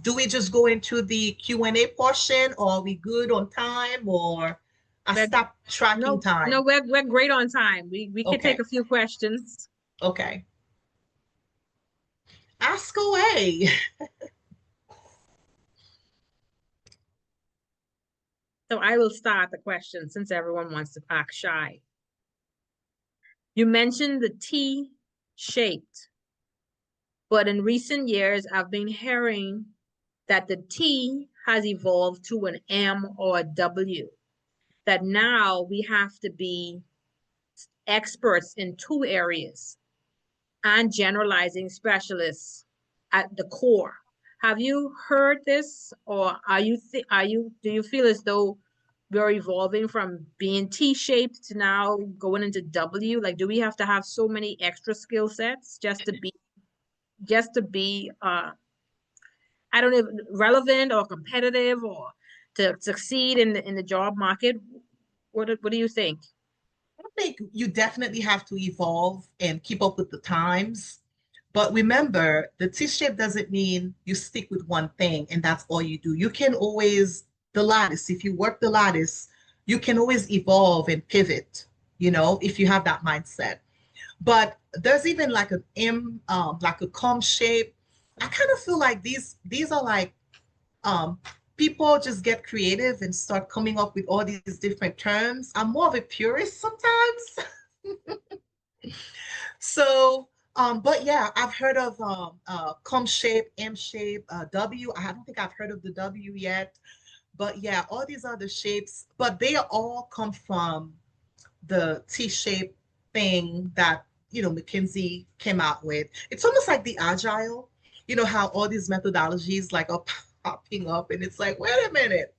Do we just go into the Q&A portion, or are we good on time, or I stopped tracking time? No, we're great on time. We can Okay. take a few questions. Okay. Ask away. So I will start the question since everyone wants to act shy. You mentioned the T-shaped, but in recent years, I've been hearing that the T has evolved to an M or a W, that now we have to be experts in two areas and generalizing specialists at the core. Have you heard this, or do you feel as though we're evolving from being T-shaped to now going into W? Like, do we have to have so many extra skill sets just to be I don't know, relevant or competitive or to succeed in the job market? What do you think? I think you definitely have to evolve and keep up with the times. But remember, the T-shape doesn't mean you stick with one thing and that's all you do. You can always, the lattice, if you work the lattice, you can always evolve and pivot, you know, if you have that mindset. But there's even like an M, like a comb shape. I kind of feel like these are like people just get creative and start coming up with all these different terms. I'm more of a purist sometimes. So, but yeah, I've heard of comb shape, M shape, W. I don't think I've heard of the W yet. But yeah, all these other shapes, but they all come from the T-shape thing that, you know, McKinsey came out with. It's almost like the Agile, you know, how all these methodologies like are popping up and it's like, wait a minute.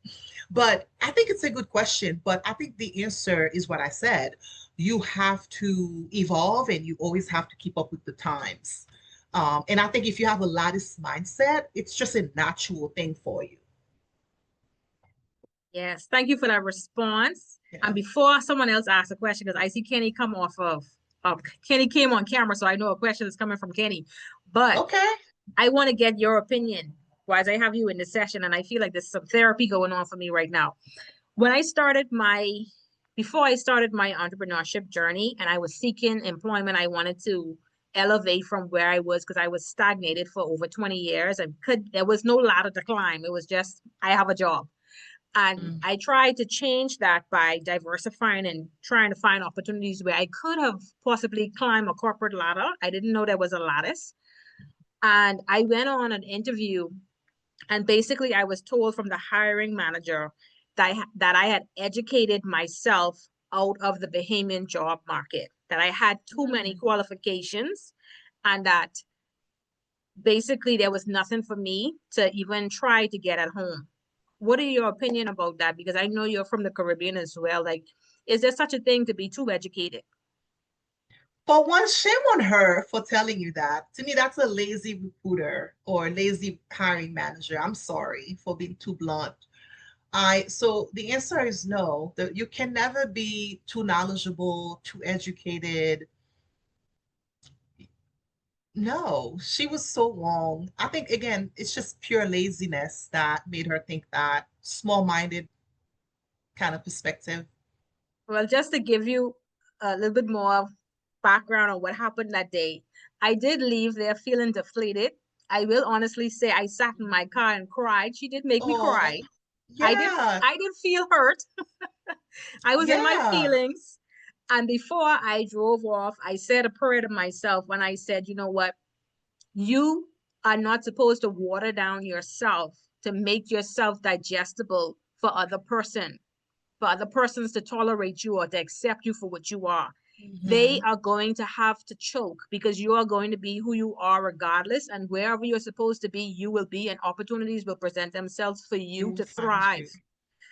But I think it's a good question. But I think the answer is what I said. You have to evolve and you always have to keep up with the times. And I think if you have a lattice mindset, it's just a natural thing for you. Yes, thank you for that response. Yeah. And before someone else asks a question, because I see Kenny come off of Kenny came on camera, so I know a question is coming from Kenny. But Okay. I want to get your opinion while I have you in this session, and I feel like there's some therapy going on for me right now. Before I started my entrepreneurship journey and I was seeking employment, I wanted to elevate from where I was, because I was stagnated for over 20 years. There was no ladder to climb. It was just, I have a job. And I tried to change that by diversifying and trying to find opportunities where I could have possibly climbed a corporate ladder. I didn't know there was a lattice. And I went on an interview, and basically I was told from the hiring manager that I had educated myself out of the Bahamian job market, that I had too many qualifications, and that basically there was nothing for me to even try to get at home. What are your opinion about that? Because I know you're from the Caribbean as well. Like, is there such a thing to be too educated? For one, shame on her for telling you that. To me, that's a lazy recruiter or lazy hiring manager. I'm sorry for being too blunt. So the answer is no. You can never be too knowledgeable, too educated. No, she was so wrong. I think again, it's just pure laziness that made her think that, small-minded kind of perspective. Well, just to give you a little bit more background on what happened that day, I did leave there feeling deflated. I will honestly say I sat in my car and cried. She did make me Oh, cry. yeah, I did feel hurt. I was in my yeah. feelings. And before I drove off, I said a prayer to myself when I said, you know what? You are not supposed to water down yourself to make yourself digestible for other persons to tolerate you or to accept you for what you are. They Mhm. are going to have to choke, because you are going to be who you are regardless. And wherever you're supposed to be, you will be, and opportunities will present themselves for They you will to find thrive.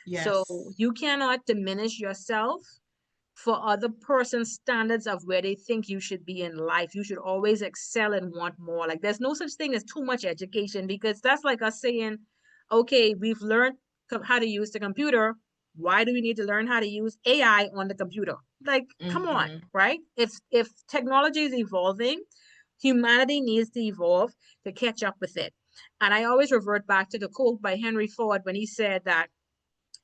you. So Yes. you cannot diminish yourself for other person's standards of where they think you should be in life. You should always excel and want more. Like, there's no such thing as too much education, because that's like us saying, okay, we've learned how to use the computer. Why do we need to learn how to use AI on the computer? Like, come on, Hmm. right? If technology is evolving, humanity needs to evolve to catch up with it. And I always revert back to the quote by Henry Ford when he said that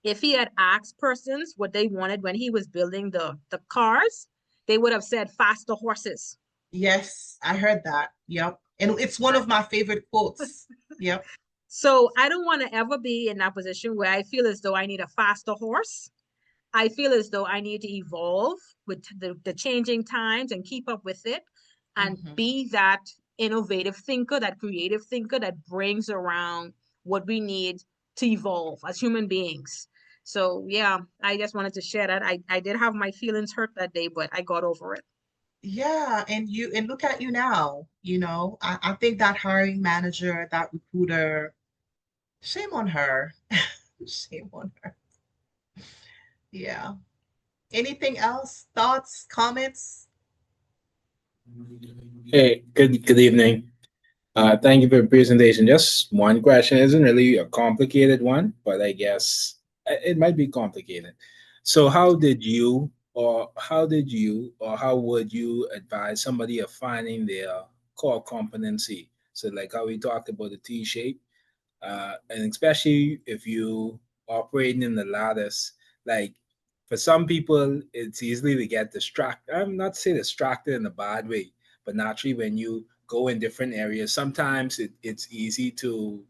if he had asked persons what they wanted when he was building the cars, they would have said faster horses. Yes, I heard that. Yep. And it's one of my favorite quotes. Yep. So I don't want to ever be in that position where I feel as though I need a faster horse. I feel as though I need to evolve with the changing times and keep up with it, and Hmm. be that innovative thinker, that creative thinker that brings around what we need to evolve as human beings. So yeah, I just wanted to share that. I did have my feelings hurt that day, but I got over it. Yeah, and look at you now, I think that hiring manager, that recruiter, shame on her. Shame on her. Yeah. Anything else? Thoughts, comments? Hey, good evening. Thank you for the presentation. Just one question. It isn't really a complicated one, but I guess it might be complicated. So how would you advise somebody of finding their core competency? So like how we talked about the T shape, and especially if you operating in the lattice, like for some people, it's easily to get distracted. I'm not saying distracted in a bad way, but naturally when you go in different areas, sometimes it's easy to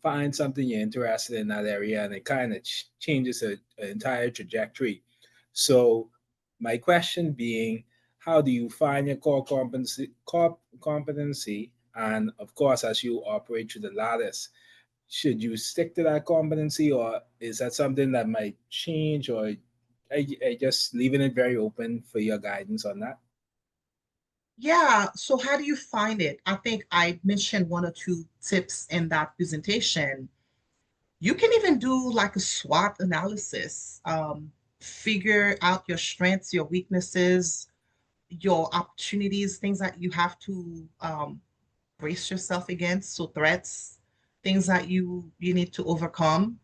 find something you're interested in that area, and it kind of changes an entire trajectory. So my question being, how do you find your core competency, and of course, as you operate through the lattice, should you stick to that competency, or is that something that might change, or I just leaving it very open for your guidance on that? Yeah, so how do you find it? I think I mentioned one or two tips in that presentation. You can even do like a SWOT analysis, figure out your strengths, your weaknesses, your opportunities, things that you have to brace yourself against, so threats, things that you need to overcome.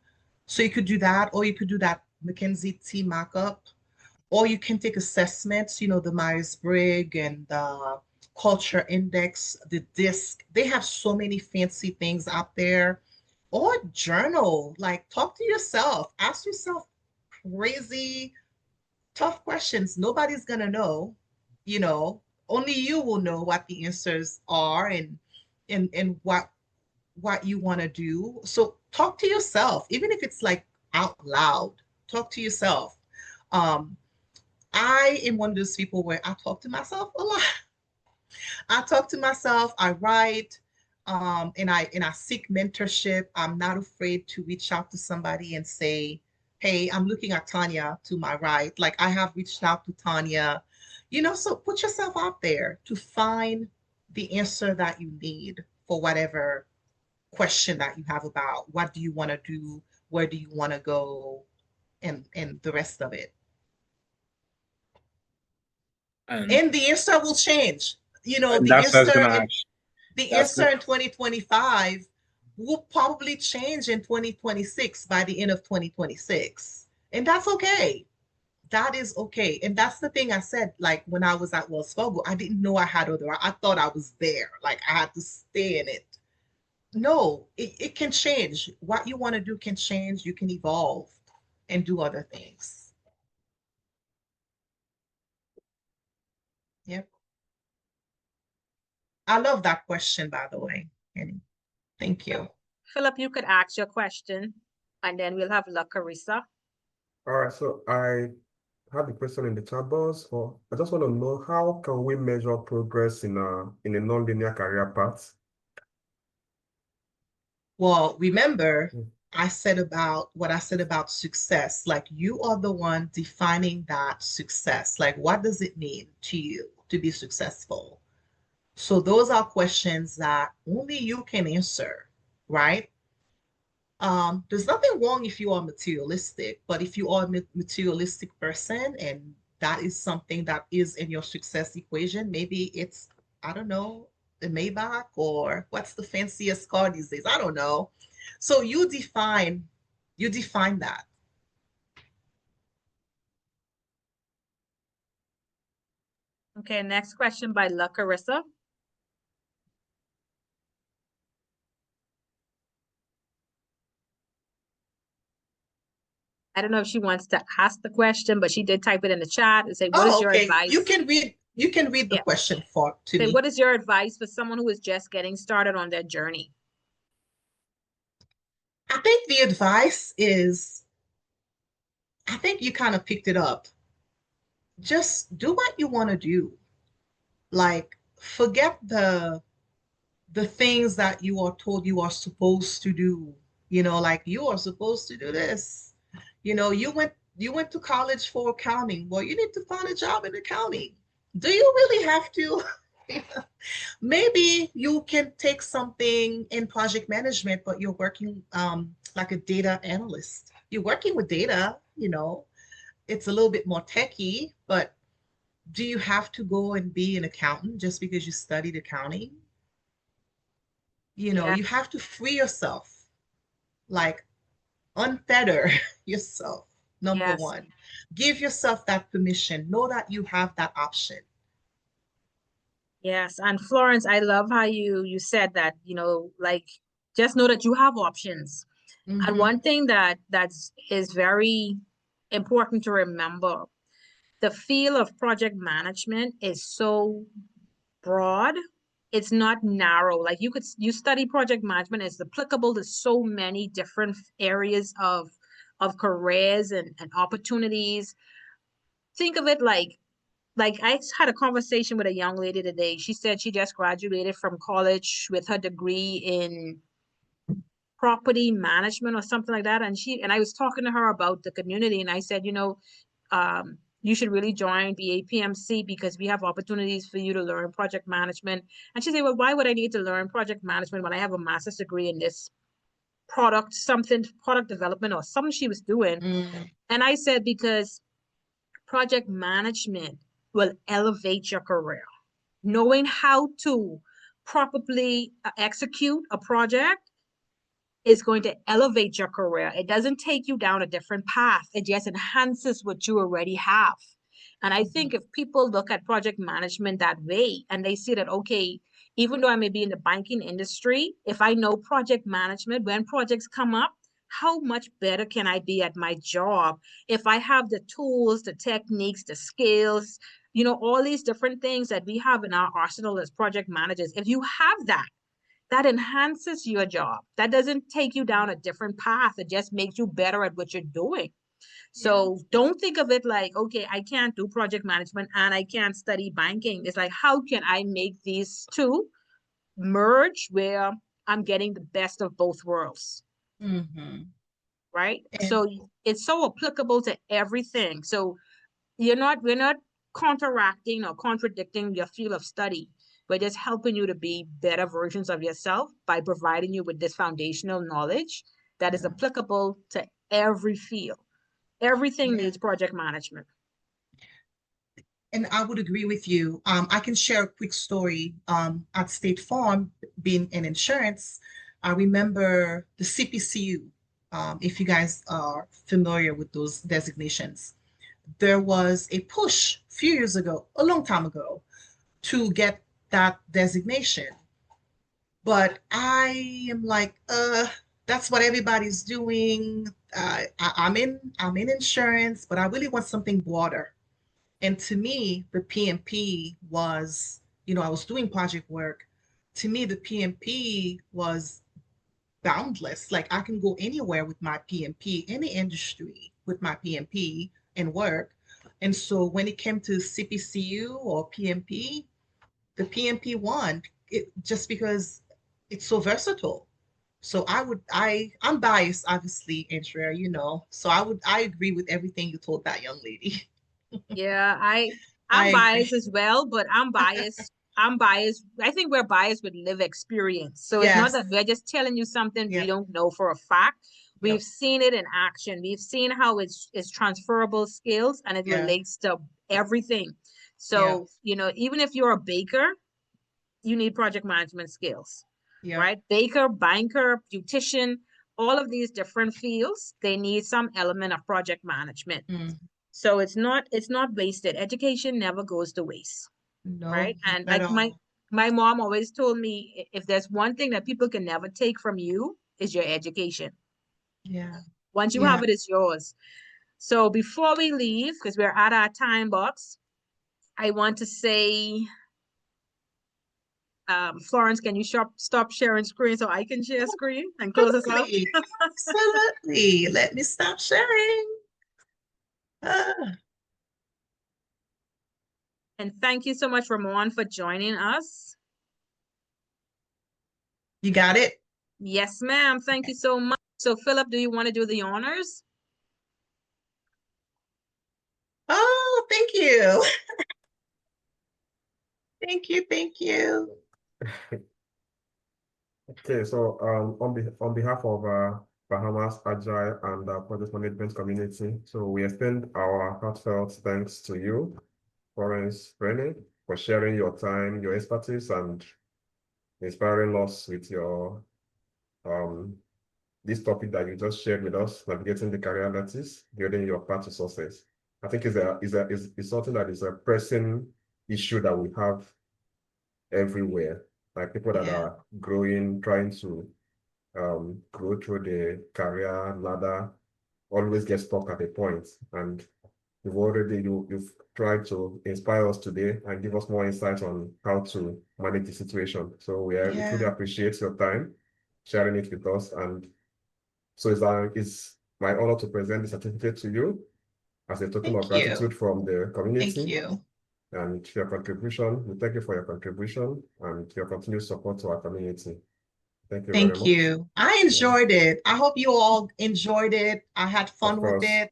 So you could do that, or you could do that McKinsey T markup, or you can take assessments, the Myers-Briggs and the Culture Index, the DISC. They have so many fancy things out there. Or journal, like talk to yourself, ask yourself crazy, tough questions. Nobody's gonna know, you know. only you will know what the answers are and what you want to do. So talk to yourself, even if it's like out loud. Talk to yourself. Um, I am one of those people where I talk to myself a lot. I talk to myself, I write, and I seek mentorship. I'm not afraid to reach out to somebody and say, hey, I'm looking at Tanya to my right. Like I have reached out to Tanya, so put yourself out there to find the answer that you need for whatever question that you have about what do you want to do, where do you want to go, and the rest of it. And, And the answer will change. and The that's what I was answer gonna in ask. the That's answer good. in 2025 will probably change in 2026 by the end of 2026. And that's okay. That is okay. And that's the thing I said, like when I was at Wells Fargo, I didn't know I had other, I thought I was there. Like I had to stay in it. No, it can change. What you want to do can change. You can evolve and do other things. Yep. I love that question, by the way. Annie. Thank you. Philip, you could ask your question, and then we'll have La Carissa. All right, so I have the question in the chat box. I just want to know, how can we measure progress in a non-linear career path? Well, remember, Mm. I said about what I said about success. Like you are the one defining that success. Like, what does it mean to you to be successful? So those are questions that only you can answer, right? There's nothing wrong if you are materialistic, but if you are a materialistic person and that is something that is in your success equation, maybe it's, I don't know, the Maybach or what's the fanciest car these days? I don't know. So you define that. Okay, next question by La Carissa. I don't know if she wants to ask the question, but she did type it in the chat and say, what is Oh, your okay. advice? You can read the Yeah. question to Say, me. what is your advice for someone who is just getting started on their journey? I think the advice is, I think you kind of picked it up. Just do what you want to do. Like, forget the things that you are told you are supposed to do. Like you are supposed to do this. You went to college for accounting. Well, you need to find a job in accounting. Do you really have to? Maybe you can take something in project management, but you're working like a data analyst. You're working with data. It's a little bit more techy, but do you have to go and be an accountant just because you studied accounting? Yeah. You have to free yourself, like unfetter yourself. Number Yes. one, give yourself that permission. Know that you have that option. Yes. And Florence, I love how you said that, like just know that you have options. And Mhm. one thing that is very important to remember, the field of project management is so broad. It's not narrow. Like you study project management, it's applicable to so many different areas of careers and opportunities. Think of it like I had a conversation with a young lady today. She said she just graduated from college with her degree in property management or something like that. And I was talking to her about the community, and I said, you should really join BAPMC because we have opportunities for you to learn project management. And she said, well, why would I need to learn project management when I have a master's degree in this product development or something she was doing? Mm. And I said, because project management will elevate your career. Knowing how to properly execute a project is going to elevate your career. It doesn't take you down a different path. It just enhances what you already have. And I think if people look at project management that way and they see that, okay, even though I may be in the banking industry, if I know project management, when projects come up, how much better can I be at my job if I have the tools, the techniques, the skills, you know, all these different things that we have in our arsenal as project managers. If you have that, that enhances your job. That doesn't take you down a different path. It just makes you better at what you're doing. So don't think of it like, okay, I can't do project management and I can't study banking. It's like, how can I make these two merge where I'm getting the best of both worlds? Mm-hmm. Right? And So it's so applicable to everything. So we're not counteracting or contradicting your field of study. We're just helping you to be better versions of yourself by providing you with this foundational knowledge that is applicable to every field. Everything Yeah. needs project management. And I would agree with you. I can share a quick story. At State Farm, being in insurance, I remember the CPCU. If you guys are familiar with those designations, there was a push a few years ago, a long time ago, to get that designation. But I am like, that's what everybody's doing. I'm in insurance, but I really want something broader. And to me, the PMP was, I was doing project work. To me, the PMP was boundless. Like I can go anywhere with my PMP, any industry with my PMP and work. And so when it came to CPCU or PMP, the PMP won it just because it's so versatile. So I'm biased, obviously, Andrea, So I agree with everything you told that young lady. Yeah, I I'm agree. biased as well, but I'm biased. I'm biased. I think we're biased with live experience. So it's not Yes. that we're just telling you something we Yep. don't know for a fact. We've Yep. seen it in action. We've seen how it's transferable skills and it Yeah. relates to everything. Yeah. So, even if you're a baker, you need project management skills, Yeah. right? Baker, banker, beautician, all of these different fields, they need some element of project management. Mm. So it's not wasted. Education never goes to waste, No, right? And not at like my all. my mom always told me, if there's one thing that people can never take from you, is your education. Yeah. Once you Yeah. have it, it's yours. So before we leave, because we're at our time box, I want to say, Florence, can you stop sharing screen so I can share screen and close us out? Absolutely. Absolutely. Let me stop sharing. Ah, And thank you so much, Ramon, for joining us. you got it? Yes, ma'am. Thank you so much. So, Philip, do you want to do the honors? Oh, thank you. Thank you. Thank you. Okay, so on behalf of Bahamas Agile and Project Management Community, so we extend our heartfelt thanks to you, Florence Rene, for sharing your time, your expertise, and inspiring us with your this topic that you just shared with us, navigating the career lattice, building your path to success. I think is something that is a pressing issue that we have everywhere, like people that Yeah. are growing, trying to grow through the career ladder, always get stuck at a point. And you've tried to inspire us today and give us more insight on how to manage the situation. So we truly Yeah. appreciate your time sharing it with us. And so it's my honor to present the certificate to you as a token of Thank you. gratitude from the Thank community you. and your contribution. We thank you for your contribution and your continued support to our community. Thank you very Thank much. you. I Yeah, enjoyed it. I hope you all enjoyed it. I had of fun with course. it.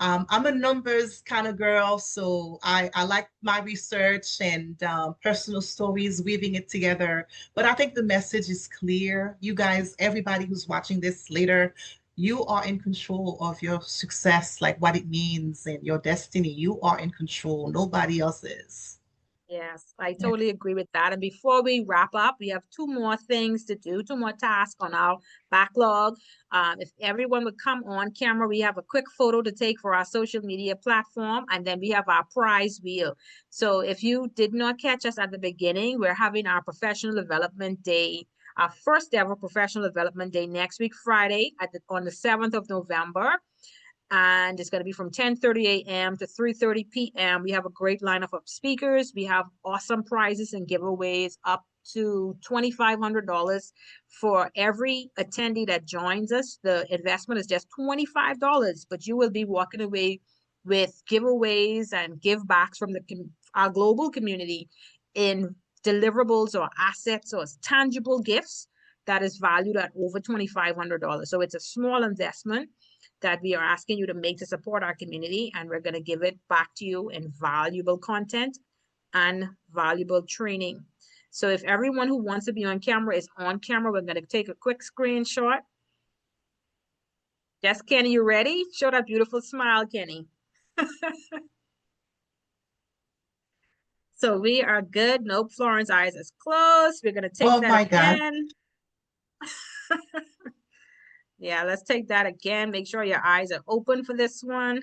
I'm a numbers kind of girl, so I like my research and personal stories, weaving it together. But I think the message is clear. You guys, everybody who's watching this later, you are in control of your success, like what it means and your destiny. You are in control. Nobody else is. Yes, I Yeah. totally agree with that. And before we wrap up, we have two more things to do, two more tasks on our backlog. If everyone would come on camera, we have a quick photo to take for our social media platform, and then we have our prize wheel. So if you did not catch us at the beginning, we're having our professional development day, our first ever professional development day next week, Friday on the 7th of November. And it's going to be from 10:30 a.m. to 3:30 p.m. We have a great lineup of speakers. We have awesome prizes and giveaways up to $2,500 for every attendee that joins us. The investment is just $25, but you will be walking away with giveaways and give backs from our global community in deliverables or assets or tangible gifts that is valued at over $2,500. So it's a small investment that we are asking you to make to support our community, and we're going to give it back to you in valuable content and valuable training. So if everyone who wants to be on camera is on camera, we're going to take a quick screenshot. Yes, Kenny, you ready? Show that beautiful smile, Kenny. So we are good. Nope, Florence eyes is closed. We're going to take Oh that my God. again. Yeah, let's take that again. Make sure your eyes are open for this one.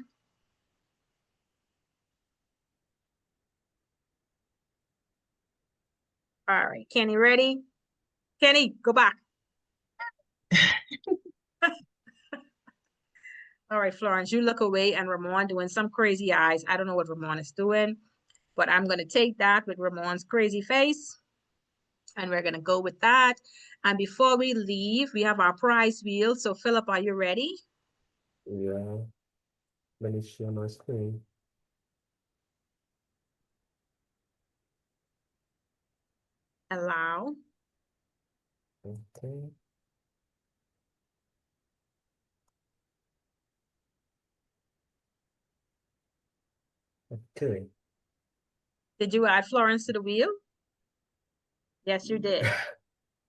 All right, Kenny, ready? Kenny, go back. All right, Florence, you look away, and Ramon doing some crazy eyes. I don't know what Ramon is doing, but I'm going to take that with Ramon's crazy face, and we're going to go with that. And before we leave, we have our prize wheel. So Philip, are you ready? Yeah. Let me share my screen. Allow. Okay. Okay. Did you add Florence to the wheel? Yes, you did.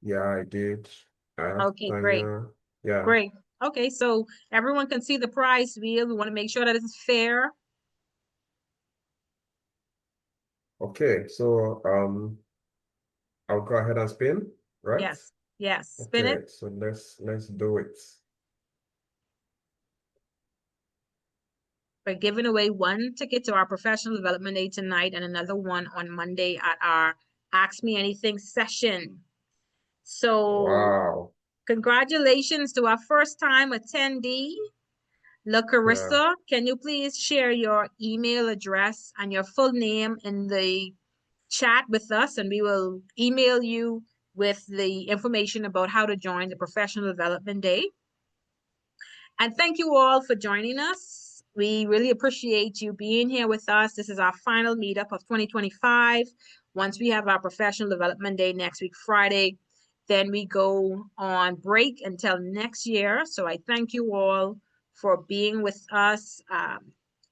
Yeah, I did. I have Okay, great. Tanya. Yeah. Great. Okay, so everyone can see the prize wheel. We want to make sure that it's fair. Okay, so I'll go ahead and spin, right? Yes, yes. Spin Okay, it. so let's do it. We're giving away one ticket to our professional development day tonight and another one on Monday at our Ask Me Anything session. So Wow. congratulations to our first time attendee. Carissa, can you please share your email address and your full name in the chat with us, and we will email you with the information about how to join the professional development day. And thank you all for joining us. We really appreciate you being here with us. This is our final meetup of 2025. Once we have our professional development day next week, Friday, then we go on break until next year. So I thank you all for being with us,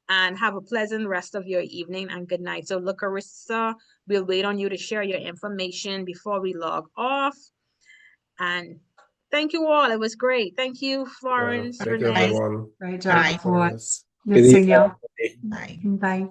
and have a pleasant rest of your evening and good night. So Carissa, we'll wait on you to share your information before we log off. And thank you all. It was great. Thank you, Florence, Thank you, Rene. everyone. Great Bye. job, Florence. Good Good seeing evening. y'all. Bye. Bye.